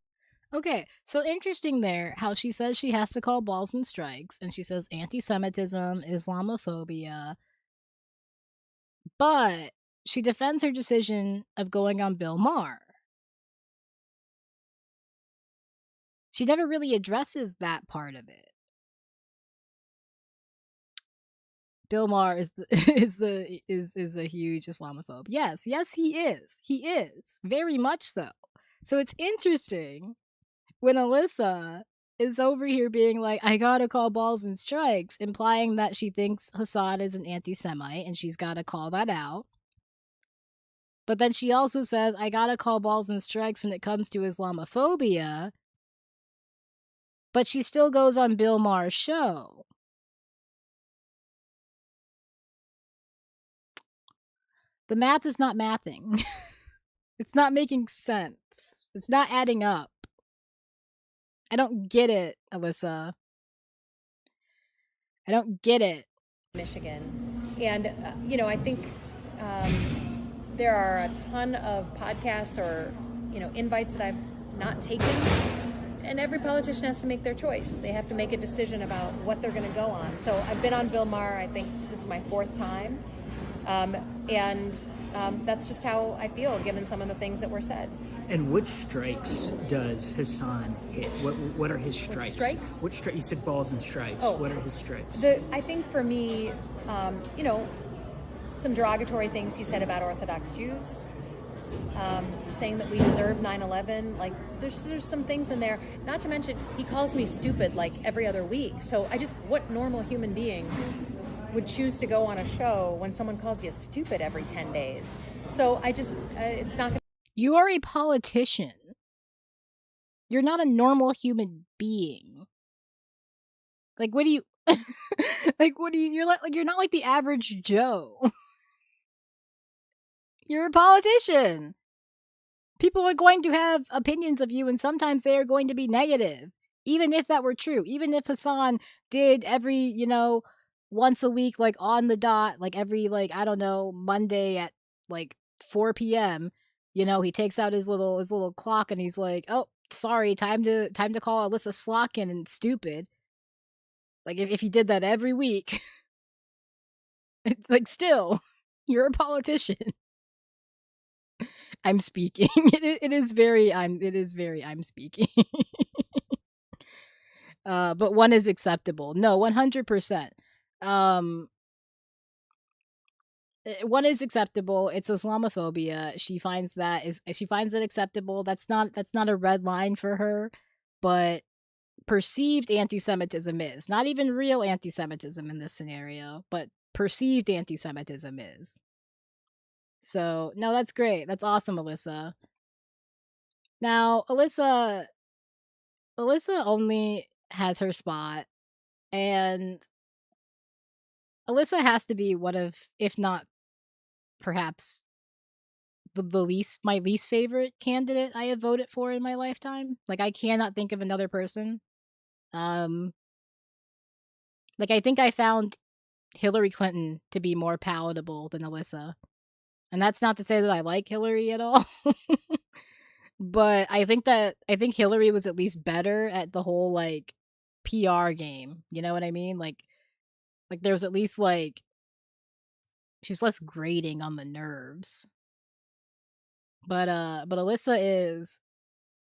Okay, so interesting there how she says she has to call balls and strikes, and she says anti-Semitism, Islamophobia, but she defends her decision of going on Bill Maher. She never really addresses that part of it. Bill Maher is is a huge Islamophobe. Yes, he is. He is very much so. So it's interesting when Alyssa is over here being like, I gotta call balls and strikes, implying that she thinks Hassan is an anti-Semite and she's gotta call that out. But then she also says, I gotta call balls and strikes when it comes to Islamophobia. But she still goes on Bill Maher's show. The math is not mathing. It's not making sense. It's not adding up. I don't get it, Alyssa. I don't get it. Michigan. And, I think there are a ton of podcasts or, invites that I've not taken. And every politician has to make their choice. They have to make a decision about what they're going to go on. So I've been on Bill Maher, I think this is my 4th time. And that's just how I feel, given some of the things that were said. And which strikes does Hassan hit? What are his strikes? Strikes? Which strike? You said balls and strikes. Oh. What are his strikes? I think for me, some derogatory things he said about Orthodox Jews, saying that we deserve 9/11. Like, there's some things in there. Not to mention, he calls me stupid like every other week. So what normal human being would choose to go on a show when someone calls you stupid every 10 days? So it's not. You are a politician. You're not a normal human being. Like, what do you... you're not like the average Joe. You're a politician. People are going to have opinions of you, and sometimes they are going to be negative. Even if that were true. Even if Hassan did every, once a week, like, on the dot, like, every, I don't know, Monday at, 4 p.m., he takes out his little clock and he's like, oh, sorry, time to call Alyssa Slotkin and stupid. Like, if he did that every week, it's like, still, you're a politician. I'm speaking. It is very I'm speaking. But one is acceptable. No, 100%. One is acceptable. It's Islamophobia. She finds it acceptable. That's not a red line for her, but perceived anti-Semitism is. Not even real anti-Semitism in this scenario, but perceived anti-Semitism is. So, no, that's great. That's awesome, Alyssa. Now, Alyssa only has her spot, and Alyssa has to be one of, if not perhaps my least favorite candidate I have voted for in my lifetime. Like, I cannot think of another person. I think I found Hillary Clinton to be more palatable than Alyssa. And that's not to say that I like Hillary at all. But I think Hillary was at least better at the whole, PR game. You know what I mean? Like there was at least, she was less grating on the nerves. But Alyssa is,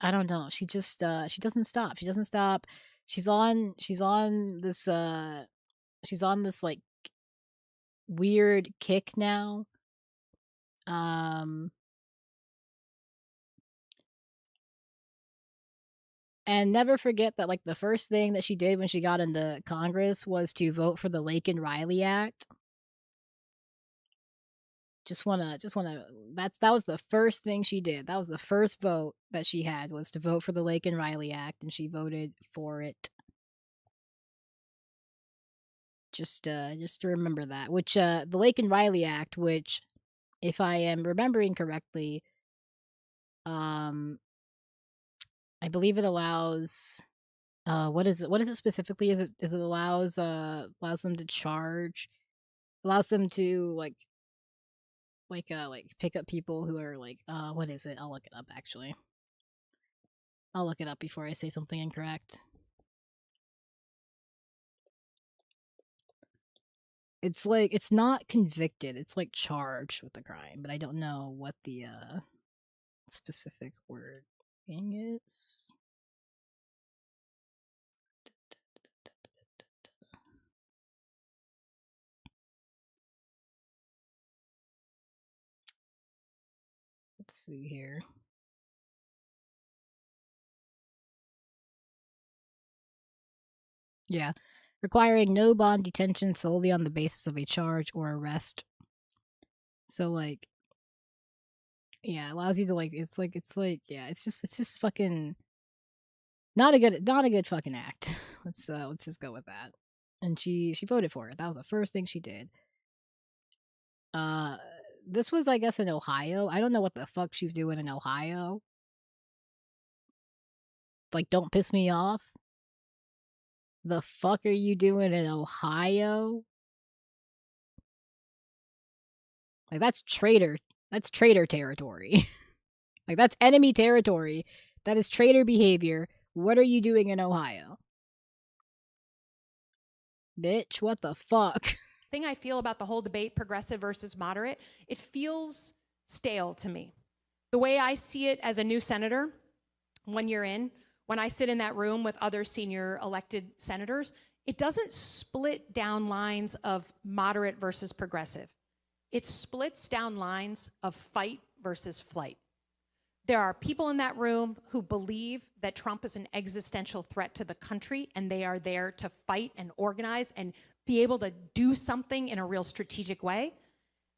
I don't know, she just, she doesn't stop. She doesn't stop. She's on this, weird kick now. And never forget that, the first thing that she did when she got into Congress was to vote for the Laken-Riley Act. That was the first thing she did. That was the first vote that she had, was to vote for the Laken-Riley Act, and she voted for it. Just to remember that. Which, the Laken-Riley Act, which, if I am remembering correctly, I believe it allows What is it? What is it specifically? Is it allows them to charge, allows them to like pick up people who are like what is it? I'll look it up actually. I'll look it up before I say something incorrect. It's like it's not convicted. It's like charged with the crime, but I don't know what the specific wording is. Let's see here. Yeah. Requiring no bond detention solely on the basis of a charge or arrest. So like yeah, it allows you to like it's like yeah, it's just fucking not a good fucking act. Let's just go with that. And she voted for it. That was the first thing she did. Uh this was I guess in Ohio. I don't know what the fuck she's doing in Ohio. Like don't piss me off. The fuck are you doing in Ohio? Like that's traitor. That's traitor territory. Like that's enemy territory. That is traitor behavior. What are you doing in Ohio? Bitch, what the fuck? Thing I feel about the whole debate, progressive versus moderate, it feels stale to me. The way I see it as a new senator, 1 year in, when I sit in that room with other senior elected senators, it doesn't split down lines of moderate versus progressive. It splits down lines of fight versus flight. There are people in that room who believe that Trump is an existential threat to the country, and they are there to fight and organize and be able to do something in a real strategic way.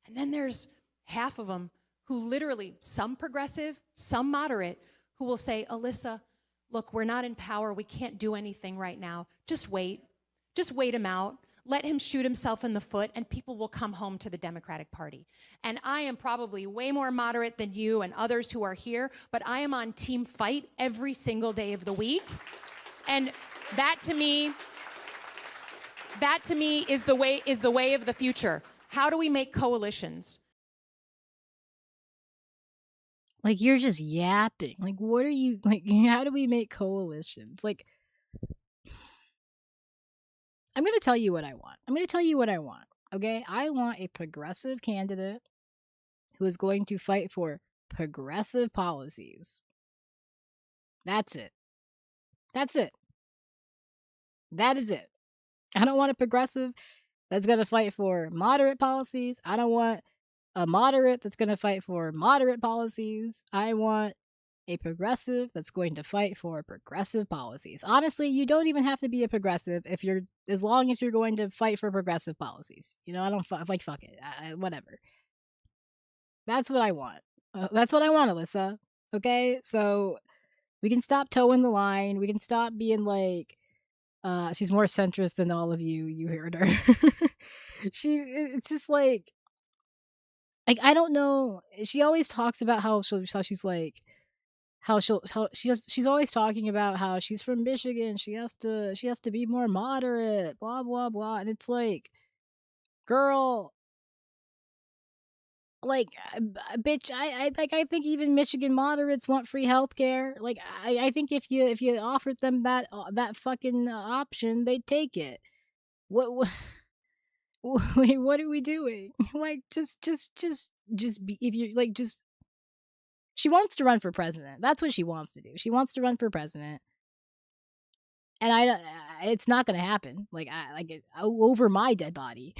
And then there's half of them who literally, some progressive, some moderate, who will say, Alyssa, look, we're not in power. We can't do anything right now. Just wait. Just wait him out. Let him shoot himself in the foot, and people will come home to the Democratic Party. And I am probably way more moderate than you and others who are here, but I am on team fight every single day of the week. And that to me is the way of the future. How do we make coalitions? Like you're just yapping. Like what are you like how do we make coalitions? Like I'm going to tell you what I want. Okay? I want a progressive candidate who is going to fight for progressive policies. That's it. That is it. I don't want a progressive that's going to fight for moderate policies. I don't want a moderate that's going to fight for moderate policies. I want a progressive that's going to fight for progressive policies. Honestly, you don't even have to be a progressive as long as you're going to fight for progressive policies. You know, I don't like fuck it, whatever. That's what I want. That's what I want, Alyssa. Okay, so we can stop towing the line. We can stop being like, she's more centrist than all of you. You heard her. It's just like I don't know. She always talks about how she's like she's always talking about how she's from Michigan. She has to be more moderate, blah blah blah. And it's like, girl, like bitch, I think even Michigan moderates want free healthcare. Like I think if you offered them that fucking option, they'd take it. What wait, what are we doing? Like just be if you're like just she wants to run for president. That's what she wants to do. She wants to run for president. And it's not going to happen. Like over my dead body.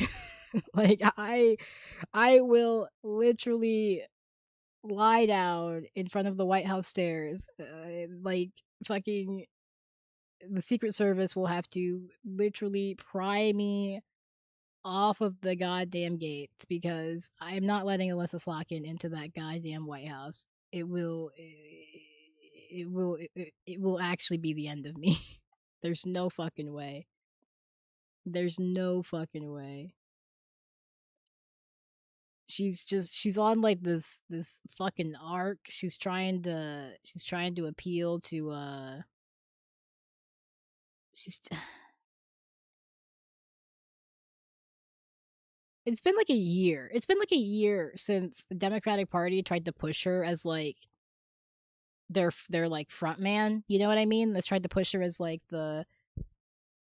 Like I will literally lie down in front of the White House stairs. Like fucking the Secret Service will have to literally pry me off of the goddamn gates because I'm not letting Alyssa Slotkin into that goddamn White House. It will actually be the end of me. There's no fucking way. There's no fucking way. She's on like this fucking arc. She's trying to appeal to she's it's been like a year. It's been like a year since the Democratic Party tried to push her as like their like front man. You know what I mean? They tried to push her as like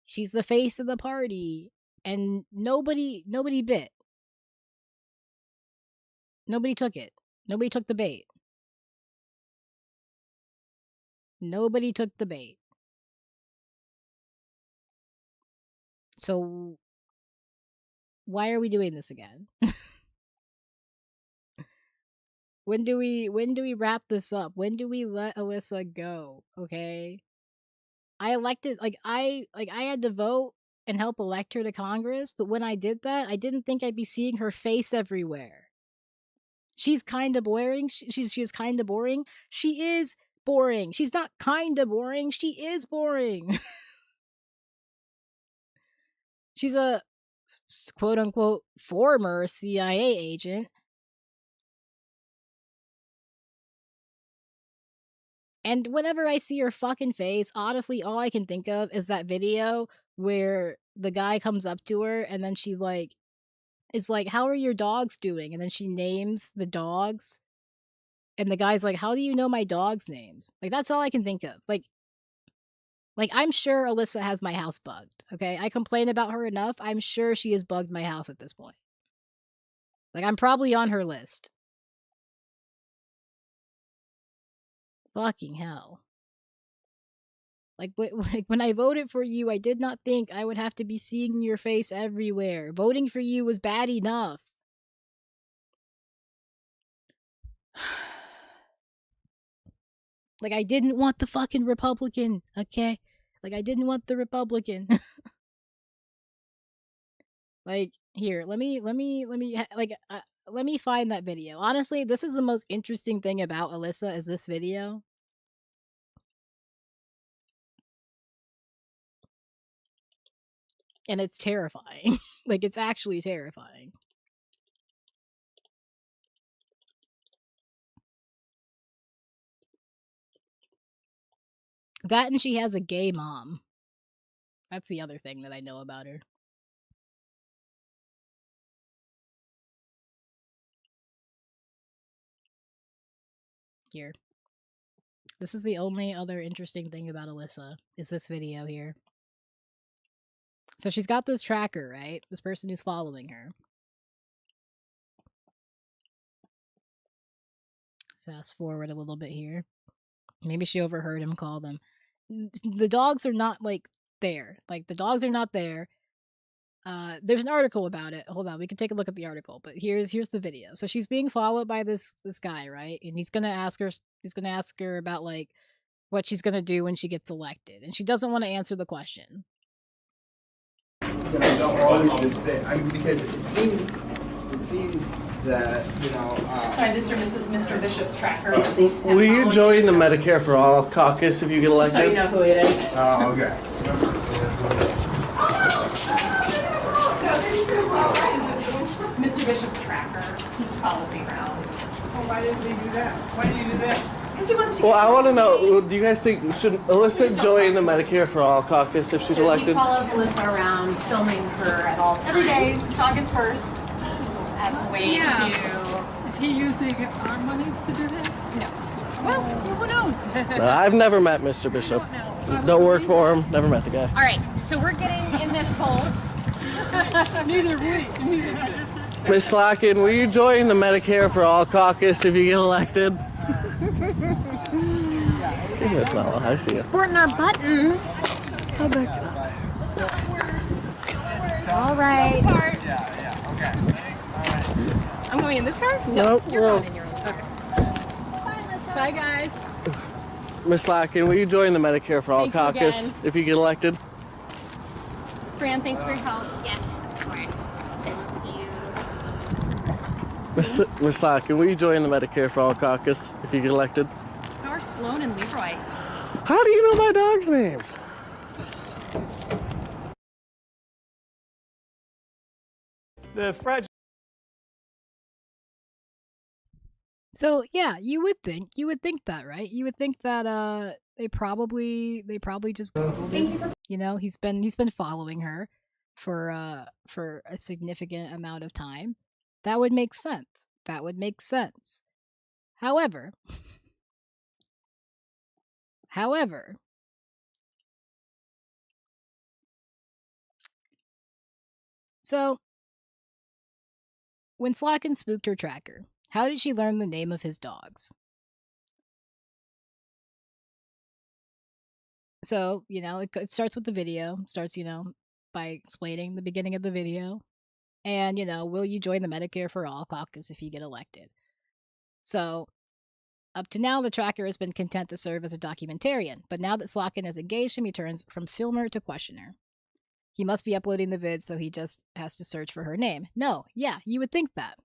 she's the face of the party, and nobody bit. Nobody took it. Nobody took the bait. Nobody took the bait. So why are we doing this again? When do we wrap this up? When do we let Alyssa go? Okay? I had to vote and help elect her to Congress, but when I did that, I didn't think I'd be seeing her face everywhere. She's kind of boring. She is kind of boring. She is boring. She's not kind of boring. She is boring. She's a quote unquote former CIA agent. And whenever I see her fucking face, honestly, all I can think of is that video where the guy comes up to her and then she like is like, "How are your dogs doing?" And then she names the dogs. And the guy's like, "How do you know my dogs' names?" Like, that's all I can think of. Like I'm sure Alyssa has my house bugged. Okay, I complain about her enough. I'm sure she has bugged my house at this point. Like, I'm probably on her list. Fucking hell. Like when I voted for you, I did not think I would have to be seeing your face everywhere. Voting for you was bad enough. Like, I didn't want the fucking Republican, okay? Like, I didn't want the Republican. Like, here, let me find that video. Honestly, this is the most interesting thing about Alyssa is this video. And it's terrifying. Like, it's actually terrifying. That and she has a gay mom. That's the other thing that I know about her. Here. This is the only other interesting thing about Alyssa, is this video here. So she's got this tracker, right? This person who's following her. Fast forward a little bit here. Maybe she overheard him call them. The dogs are not, like, there. Like, the dogs are not there. There's an article about it. Hold on, we can take a look at the article. But here's the video. So she's being followed by this guy, right? And he's gonna ask her about, like, what she's gonna do when she gets elected. And she doesn't want to answer the question. Don't always just say, I mean, because it seems that, Sorry, this is Mr. Bishop's tracker. Will you join the Medicare for All caucus if you get elected? So you know who it is. Oh, okay. Mr. Bishop's tracker. He just follows me around. Well, why didn't they do that? Why did you do that? Because he wants to. Well, I want to know, do you guys think, should Alyssa join the Medicare for All caucus if she's So elected? he follows Alyssa around, filming her at all times. Every day since August 1st. As a way to... Is he using our monies to do that? No. Well, who knows? I've never met Mr. Bishop. Don't work for him. Never met the guy. All right, so we're getting in this bolt. Neither we. Miss Slockin, will you join the Medicare for All caucus if you get elected? Hey, Miss Mello, I see you. Sporting our buttons. All right. Yeah, okay. I'm going in this car? Nope, You're well, going in your own. Okay. Bye, guys. Miss Slockin, will you join the Medicare for All Thank you caucus again. if you get elected? Fran, thanks for your help. Yes, of course. Thank you. Miss Slockin, will you join the Medicare for All caucus if you get elected? How are Sloan and Leroy? How do you know my dog's names? The fragile So yeah, you would think that, right? You would think that they probably just Googled it. You know, he's been following her for a significant amount of time. That would make sense. That would make sense. However, however, so when Slacken spooked her tracker, how did she learn the name of his dogs? So, you know, it starts with the video, starts, you know, by explaining the beginning of the video. And, you know, will you join the Medicare for All caucus if you get elected? So, up to now, the tracker has been content to serve as a documentarian, but now that Slacken has engaged him, he turns from filmer to questioner. He must be uploading the vid, so he just has to search for her name. No, yeah, you would think that.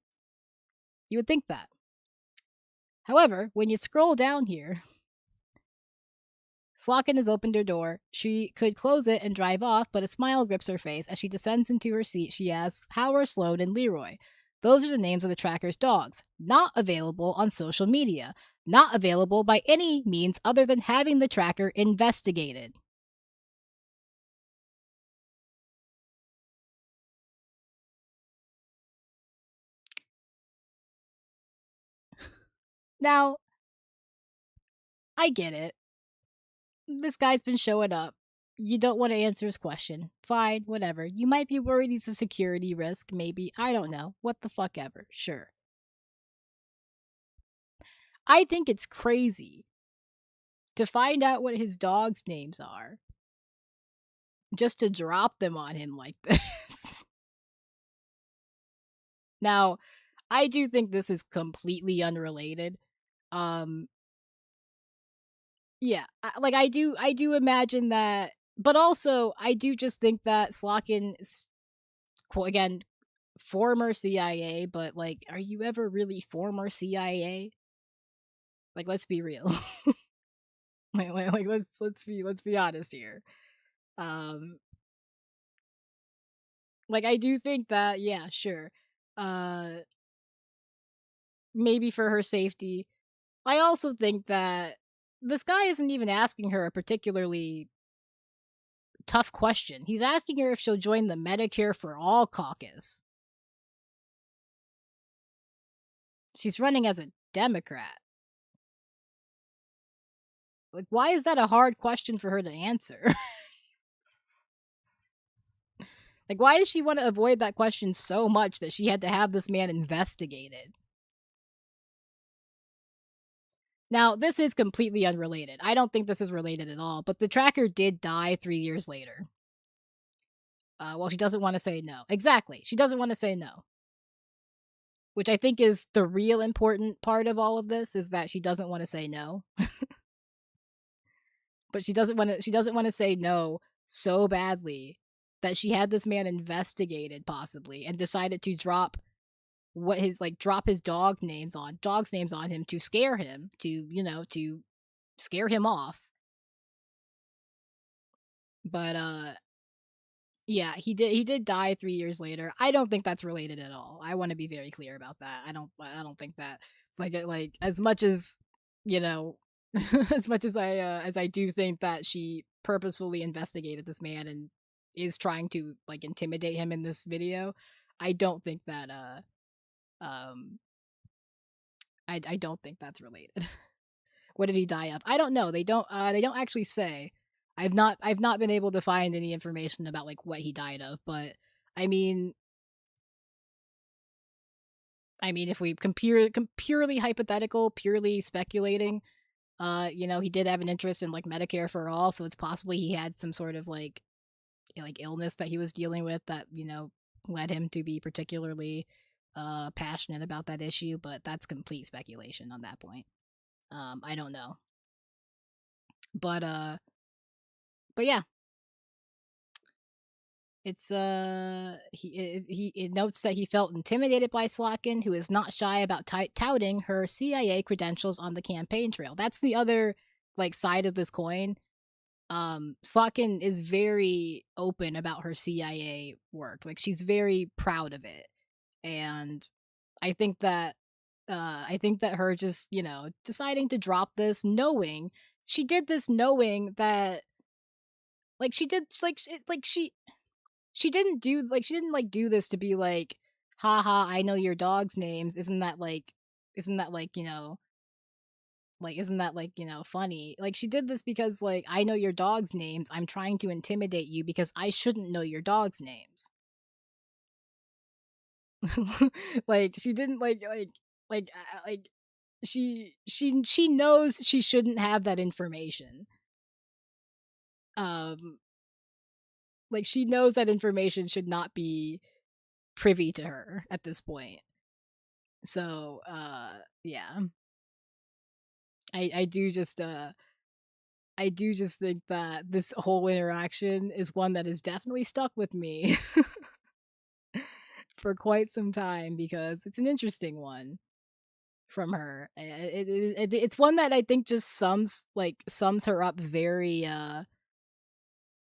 You would think that. However, when you scroll down here, Slocken has opened her door. She could close it and drive off, but a smile grips her face. As she descends into her seat, she asks, "How are Sloan and Leroy?" Those are the names of the tracker's dogs. Not available on social media. Not available by any means other than having the tracker investigated. Now, I get it. This guy's been showing up. You don't want to answer his question. Fine, whatever. You might be worried he's a security risk, maybe. I don't know. What the fuck ever. Sure. I think it's crazy to find out what his dogs' names are just to drop them on him like this. Now, I do think this is completely unrelated. Yeah, I do imagine that, but also I do just think that Slocken is, again, former CIA, but like, are you ever really former CIA? Like, let's be real. like let's be honest here. Um, like I do think that, yeah, sure. Uh, maybe for her safety. I also think that this guy isn't even asking her a particularly tough question. He's asking her if she'll join the Medicare for All caucus. She's running as a Democrat. Like, why is that a hard question for her to answer? Like, why does she want to avoid that question so much that she had to have this man investigated? Now, this is completely unrelated. I don't think this is related at all, but the tracker did die 3 years later. Well, she doesn't want to say no. Exactly. She doesn't want to say no. Which I think is the real important part of all of this, is that she doesn't want to say no. But she doesn't want to say no so badly that she had this man investigated possibly and decided to drop his dogs names on him to scare him, to scare him off. But yeah, he did die 3 years later. I don't think that's related at all. I want to be very clear about that. I don't think that, like as much as, you know, as much as I do think that she purposefully investigated this man and is trying to like intimidate him in this video. I don't think that um I don't think that's related. What did he die of? I don't know. They don't actually say. I've not been able to find any information about like what he died of, but I mean if we purely hypothetical, purely speculating, you know, he did have an interest in like Medicare for all, so it's possibly he had some sort of like illness that he was dealing with that, you know, led him to be particularly passionate about that issue, but that's complete speculation on that point. I don't know. But yeah. It's it notes that he felt intimidated by Slocken, who is not shy about touting her CIA credentials on the campaign trail. That's the other like side of this coin. Slocken is very open about her CIA work. Like she's very proud of it. And I think that I think that her just, deciding to drop this, knowing she did this, knowing that, like, she did, like, she didn't do, like, she didn't, like, do this to be like, haha, I know your dog's names. Isn't that like, isn't that like, funny? Like, she did this because, like, I know your dog's names. I'm trying to intimidate you because I shouldn't know your dog's names. Like, she didn't like she knows she shouldn't have that information. Um like, she knows that information should not be privy to her at this point. So, yeah. I do just I do just think that this whole interaction is one that is definitely stuck with me for quite some time because it's an interesting one from her. It's one that I think just sums her up very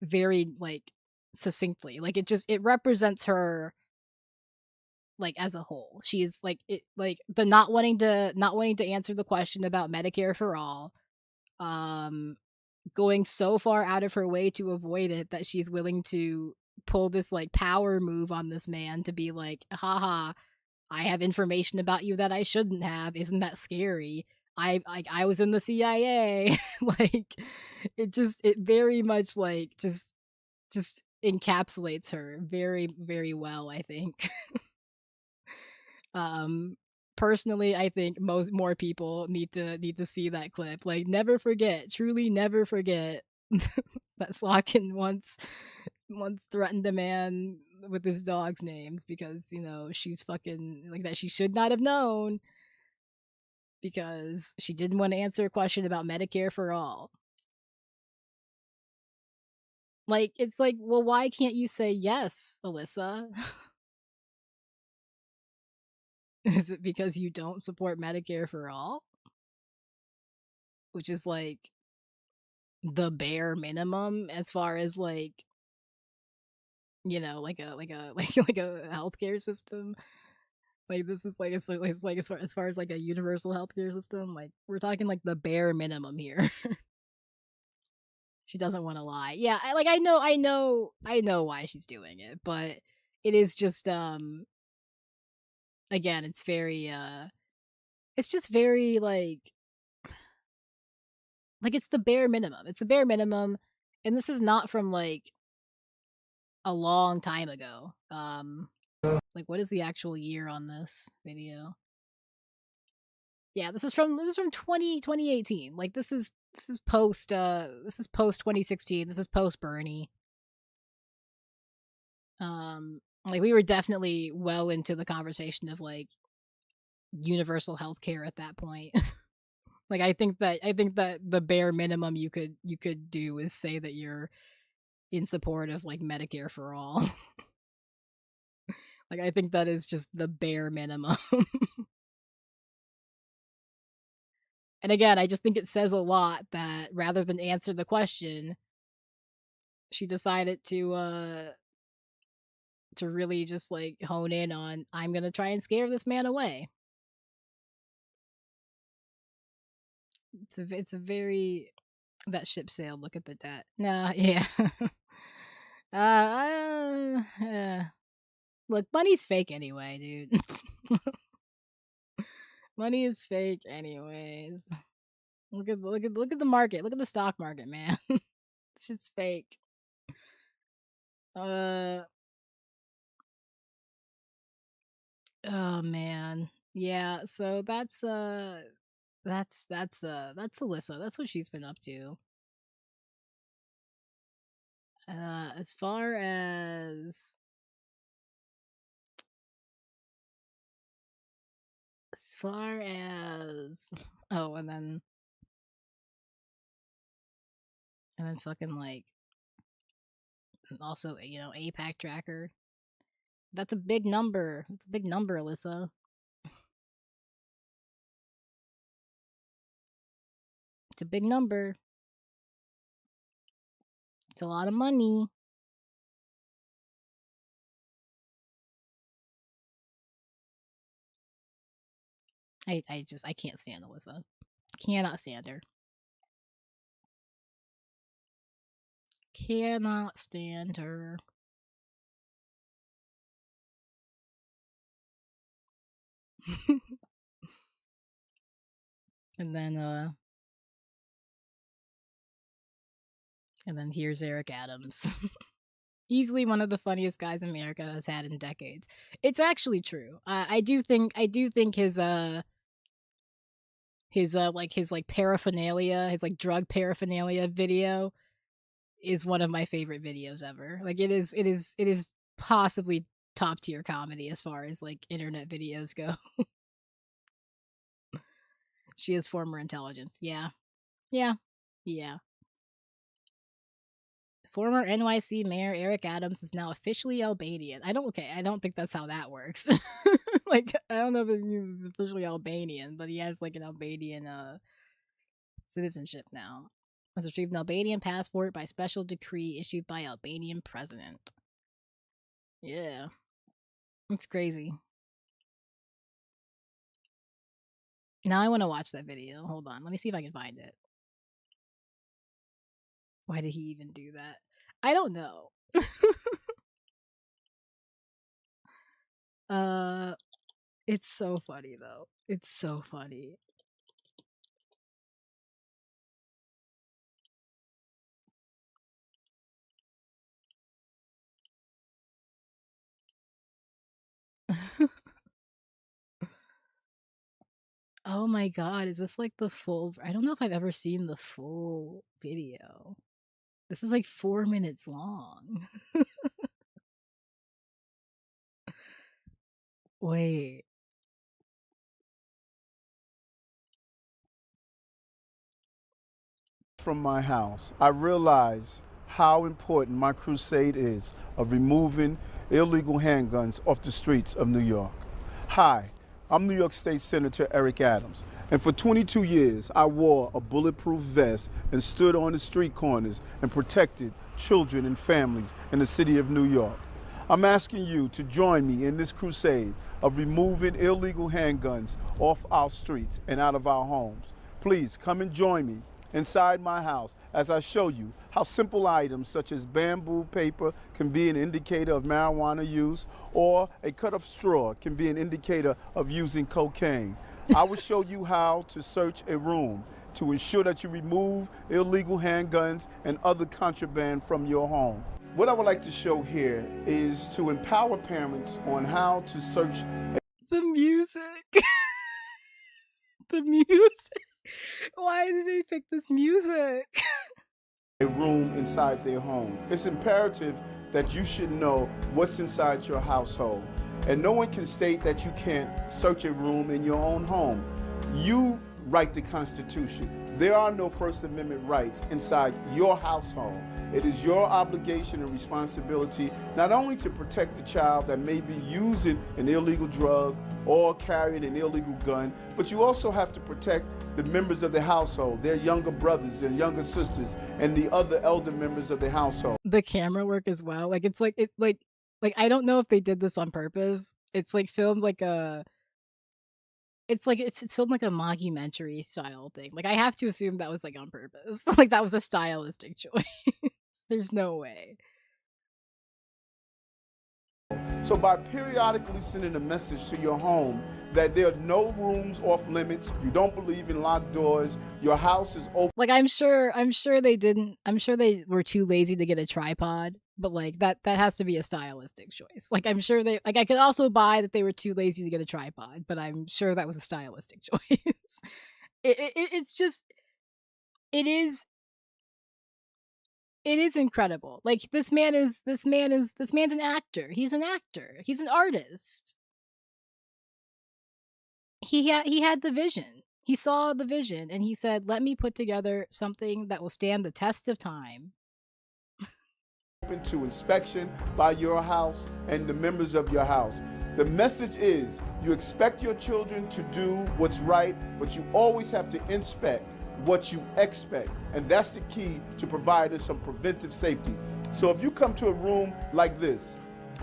very like succinctly. Like, it represents her, like, as a whole. She's like, it like the not wanting to answer the question about Medicare for all, um going so far out of her way to avoid it that she's willing to pull this, like, power move on this man to be like, haha, I have information about you that I shouldn't have. Isn't that scary? I was in the CIA. Like, it very much, like, just encapsulates her very, very well, I think. Um, Personally, I think more people need to see that clip. Like, never forget, truly never forget that Slokin once threatened a man with his dog's names because, she's fucking like that she should not have known because she didn't want to answer a question about Medicare for all. Like, it's like, well, why can't you say yes, Alyssa? Is it because you don't support Medicare for all? Which is like the bare minimum as far as, like, like a healthcare system. Like, this is like it's like as far as like a universal healthcare system. Like, we're talking like the bare minimum here. She doesn't want to lie. Yeah, I know why she's doing it, but it is just again, it's just very like it's the bare minimum. It's the bare minimum, and this is not from like a long time ago. Like, what is the actual year on this video? Yeah, this is from 2018. Like, this is post 2016. This is post Bernie. Like, we were definitely well into the conversation of like universal healthcare at that point. Like, I think that the bare minimum you could do is say that you're in support of like Medicare for all. Like, I think that is just the bare minimum. And again, I just think it says a lot that rather than answer the question, she decided to really just like hone in on, I'm gonna try and scare this man away. It's a very that ship sailed. Look at the debt. Nah, yeah. Look, money's fake anyway, dude. Money is fake anyways. Look at the market. Look at the stock market, man. Shit's fake. Uh oh man. Yeah, so that's Alyssa. That's what she's been up to. As far as oh, and then fucking like also, APAC tracker. That's a big number. That's a big number, Alyssa. It's a big number. It's a lot of money. I can't stand Alyssa. Cannot stand her. Cannot stand her. And then here's Eric Adams. Easily one of the funniest guys America has had in decades. It's actually true. I do think his paraphernalia, his like drug paraphernalia video is one of my favorite videos ever. Like it is possibly top tier comedy as far as like internet videos go. She is former intelligence. Yeah. Yeah. Yeah. Former NYC Mayor Eric Adams is now officially Albanian. I don't think that's how that works. Like, I don't know if he's officially Albanian, but he has like an Albanian citizenship now. Has retrieved an Albanian passport by special decree issued by Albanian president. Yeah. It's crazy. Now I want to watch that video. Hold on. Let me see if I can find it. Why did he even do that? I don't know. It's so funny though. It's so funny. Oh my god, is this like the full? I don't know if I've ever seen the full video. This is like 4 minutes long. Wait. From my house, I realize how important my crusade is of removing illegal handguns off the streets of New York. Hi, I'm New York State Senator Eric Adams, and for 22 years I wore a bulletproof vest and stood on the street corners and protected children and families in the city of New York. I'm asking you to join me in this crusade of removing illegal handguns off our streets and out of our homes. Please come and join me inside my house as I show you how simple items such as bamboo paper can be an indicator of marijuana use, or a cut of straw can be an indicator of using cocaine. I will show you how to search a room to ensure that you remove illegal handguns and other contraband from your home. What I would like to show here is to empower parents on how to search the music. The music. Why did they pick this music? a room inside their home. It's imperative that you should know what's inside your household. And no one can state that you can't search a room in your own home. You write the Constitution. There are no First Amendment rights inside your household. It is your obligation and responsibility not only to protect the child that may be using an illegal drug or carrying an illegal gun, but you also have to protect the members of the household, their younger brothers and younger sisters, and the other elder members of the household. The camera work as well. Like it's like I don't know if they did this on purpose. It's like filmed like a it's filmed like a mockumentary style thing. Like I have to assume that was like on purpose. Like that was a stylistic choice. There's no way. So by periodically sending a message to your home that there are no rooms off limits, you don't believe in locked doors, your house is open. Like I'm sure they were too lazy to get a tripod, but like that has to be a stylistic choice. Like I'm sure I could also buy that they were too lazy to get a tripod, but I'm sure that was a stylistic choice. It's just it is incredible. Like this man's an actor. He's an actor. He's an artist. He had the vision. He saw the vision and he said, "Let me put together something that will stand the test of time." Open to inspection by your house and the members of your house. The message is you expect your children to do what's right, but you always have to inspect what you expect. And that's the key to providing some preventive safety. So if you come to a room like this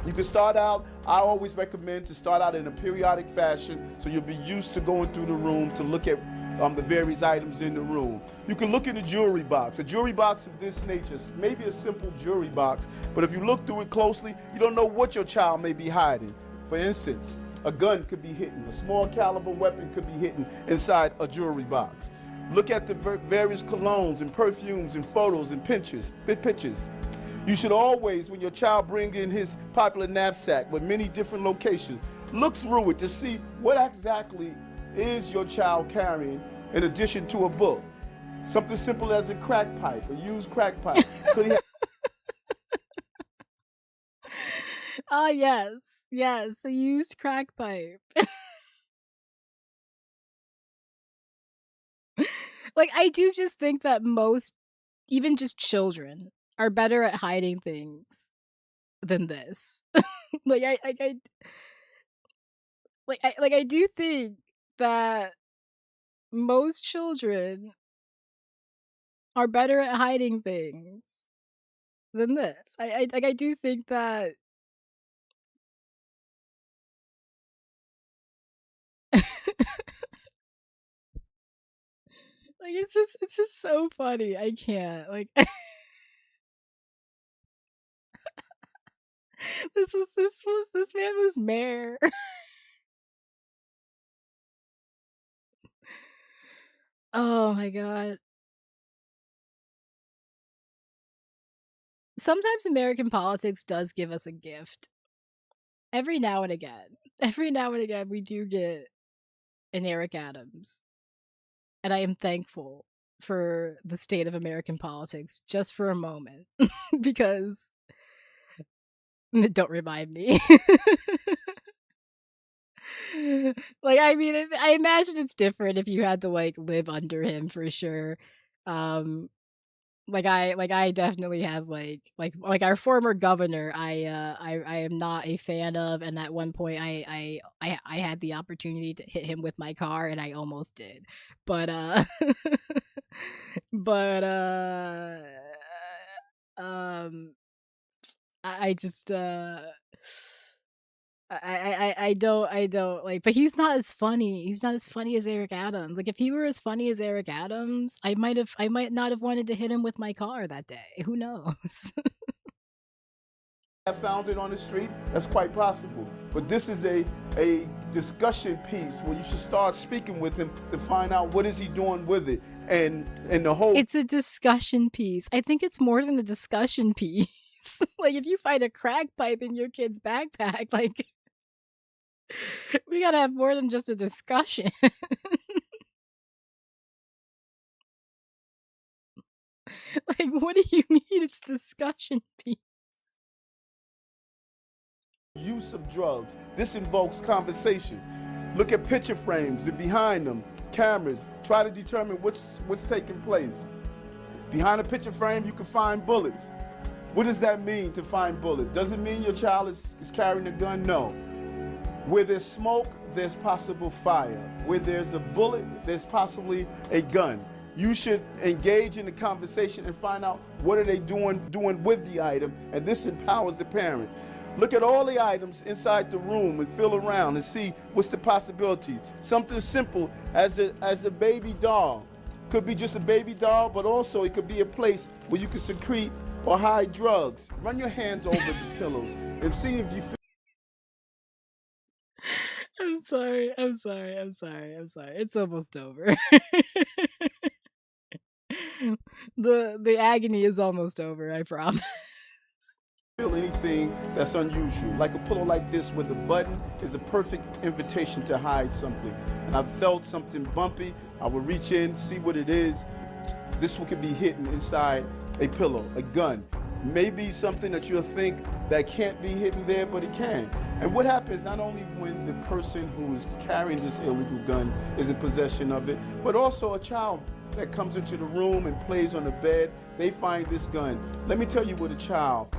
You can start out, I always recommend to start out in a periodic fashion so you'll be used to going through the room to look at the various items in the room. You can look in the jewelry box. A jewelry box of this nature, maybe a simple jewelry box, but if you look through it closely, you don't know what your child may be hiding. For instance, a gun could be hidden, a small caliber weapon could be hidden inside a jewelry box. Look at the various colognes and perfumes and photos and pictures. You should always, when your child brings in his popular knapsack with many different locations, look through it to see what exactly is your child carrying in addition to a book. Something simple as a crack pipe, a used crack pipe. Could he have Ah, yes, the used crack pipe. Like, I do just think that most, even just children, are better at hiding things than this. Like, I do think that most children are better at hiding things than this. I do think that. Like, it's just so funny. I can't, like. This man was mayor. Oh my god. Sometimes American politics does give us a gift. Every now and again. Every now and again we do get an Eric Adams. And I am thankful for the state of American politics just for a moment. Because don't remind me. Like, I mean, I imagine it's different if you had to like live under him for sure. Like I definitely have like our former governor. I am not a fan of, and at one point I had the opportunity to hit him with my car, and I almost did, but but um I just I don't like, but he's not as funny. He's not as funny as Eric Adams. Like, if he were as funny as Eric Adams, I might not have wanted to hit him with my car that day. Who knows? found it on the street? That's quite possible. But this is a discussion piece where you should start speaking with him to find out what is he doing with it. And the whole It's a discussion piece. I think it's more than a discussion piece. Like, if you find a crack pipe in your kid's backpack, like, we gotta have more than just a discussion. Like, what do you mean it's discussion piece? use of drugs. This invokes conversations. Look at picture frames and behind them, cameras. Try to determine what's taking place. Behind a picture frame, you can find bullets. What does that mean to find bullets? Does it mean your child is carrying a gun? No. Where there's smoke, there's possible fire. Where there's a bullet, there's possibly a gun. You should engage in the conversation and find out what are they doing with the item, and this empowers the parents. Look at all the items inside the room and feel around and see what's the possibility. Something simple as a baby doll. Could be just a baby doll, but also it could be a place where you can secrete or hide drugs. Run your hands over the pillows and see if you feel. I'm sorry. It's almost over. The agony is almost over, I promise. Feel anything that's unusual, like a pillow like this where the button is a perfect invitation to hide something. And I felt something bumpy. I would reach in, see what it is. This one could be hidden inside a pillow, a gun. Maybe something that you'll think that can't be hidden there, but it can. And what happens not only when the person who is carrying this illegal gun is in possession of it, but also a child that comes into the room and plays on the bed, they find this gun. Let me tell you what a child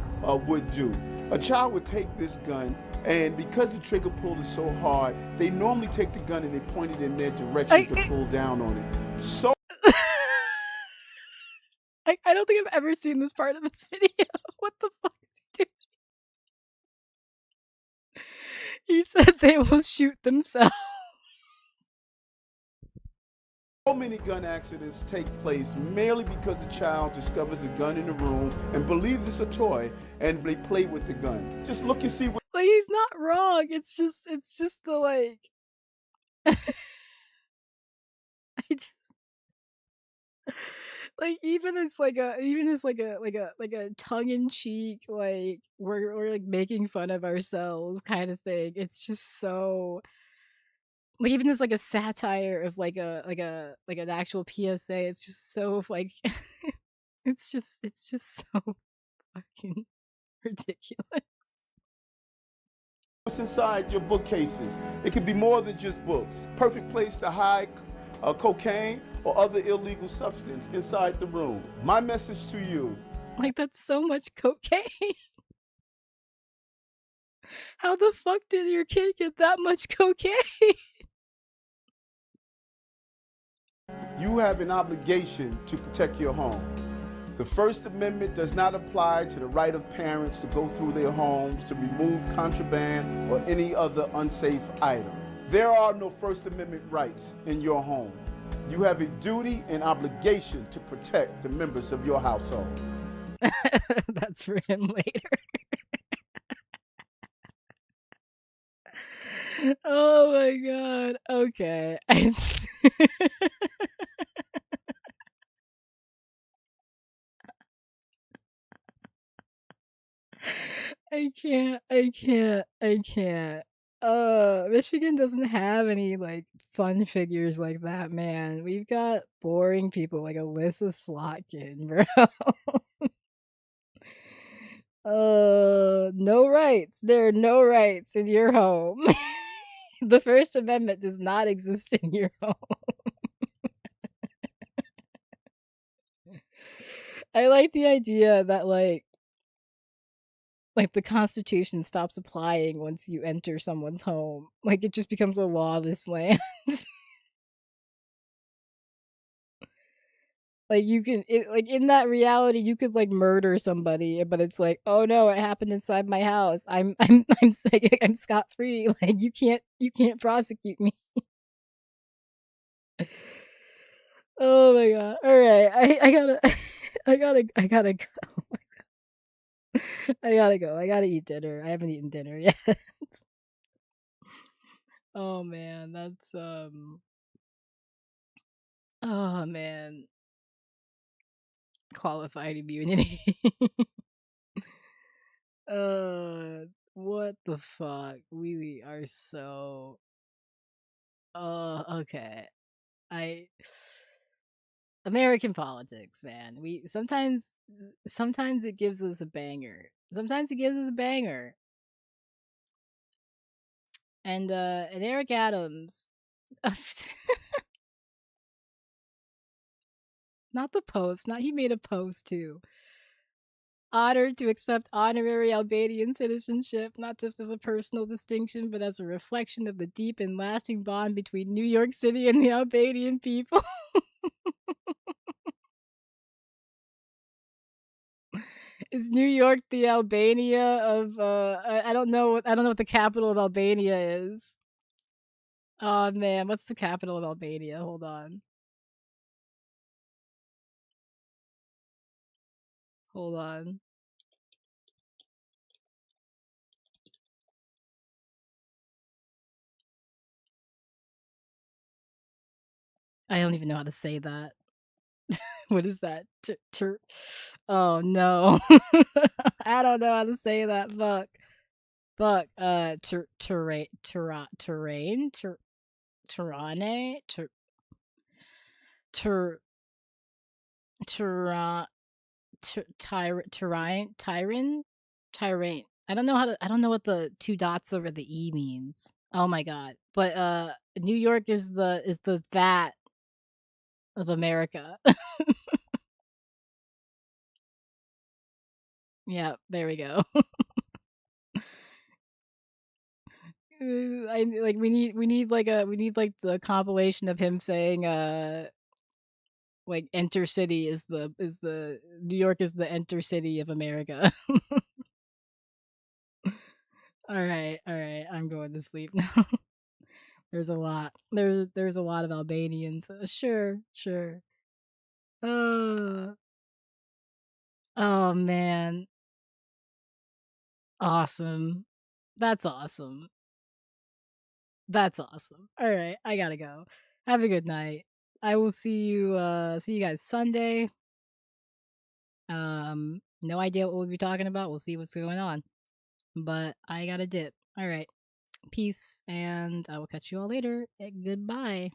would do. A child would take this gun, and because the trigger pull is so hard, they normally take the gun and they point it in their direction to pull down on it. So I don't think I've ever seen this part of this video. What the fuck is he doing? said they will shoot themselves. So many gun accidents take place merely because a child discovers a gun in the room and believes it's a toy and they play with the gun. Just look and see what. Like, he's not wrong. It's just the like. I just like even it's like a tongue in cheek like we're like making fun of ourselves kind of thing. It's just so like even as like a satire of like an actual PSA. It's just so like it's just so fucking ridiculous. What's inside your bookcases? It could be more than just books. Perfect place to hide cocaine or other illegal substance inside the room. My message to you. Like, that's so much cocaine. How the fuck did your kid get that much cocaine? You have an obligation to protect your home. The First Amendment does not apply to the right of parents to go through their homes to remove contraband or any other unsafe item. There are no First Amendment rights in your home. You have a duty and obligation to protect the members of your household. That's for him later. Oh my god. Okay. I can't. Michigan doesn't have any like fun figures like that, man. We've got boring people like Alyssa Slotkin, bro. No rights. There are no rights in your home. The First Amendment does not exist in your home. I like the idea that like the Constitution stops applying once you enter someone's home. Like it just becomes a lawless land. Like you can like in that reality you could like murder somebody, but it's like, oh no, it happened inside my house. I'm scot free. Like you can't prosecute me. Oh my god. All right. I gotta I gotta go. I gotta go. I gotta eat dinner. I haven't eaten dinner yet. Oh man, that's oh man. Qualified immunity. What the fuck? We are so okay. I American politics, man. We sometimes it gives us a banger. Sometimes it gives us a banger. And Eric Adams not the post, not he made a post too. Honored to accept honorary Albanian citizenship, not just as a personal distinction, but as a reflection of the deep and lasting bond between New York City and the Albanian people. Is New York the Albania of I don't know what the capital of Albania is. Oh man, what's the capital of Albania? Hold on. Hold on. I don't even know how to say that. What is that? Oh no. I don't know how to say that. Fuck. Terrain, Tirane, Tyrant. I don't know what the two dots over the E means. Oh my god. But New York is the that of America. Yeah, there we go. I like we need like the compilation of him saying like enter city is the New York is the enter city of America. All right. I'm going to sleep now. There's a lot. There's a lot of Albanians. Sure, sure. Uh, oh man. Awesome. That's awesome. That's awesome. All right, I gotta go. Have a good night. I will see you guys Sunday. No idea what we'll be talking about. We'll see what's going on. But I gotta dip. All right. Peace, and I will catch you all later. Goodbye.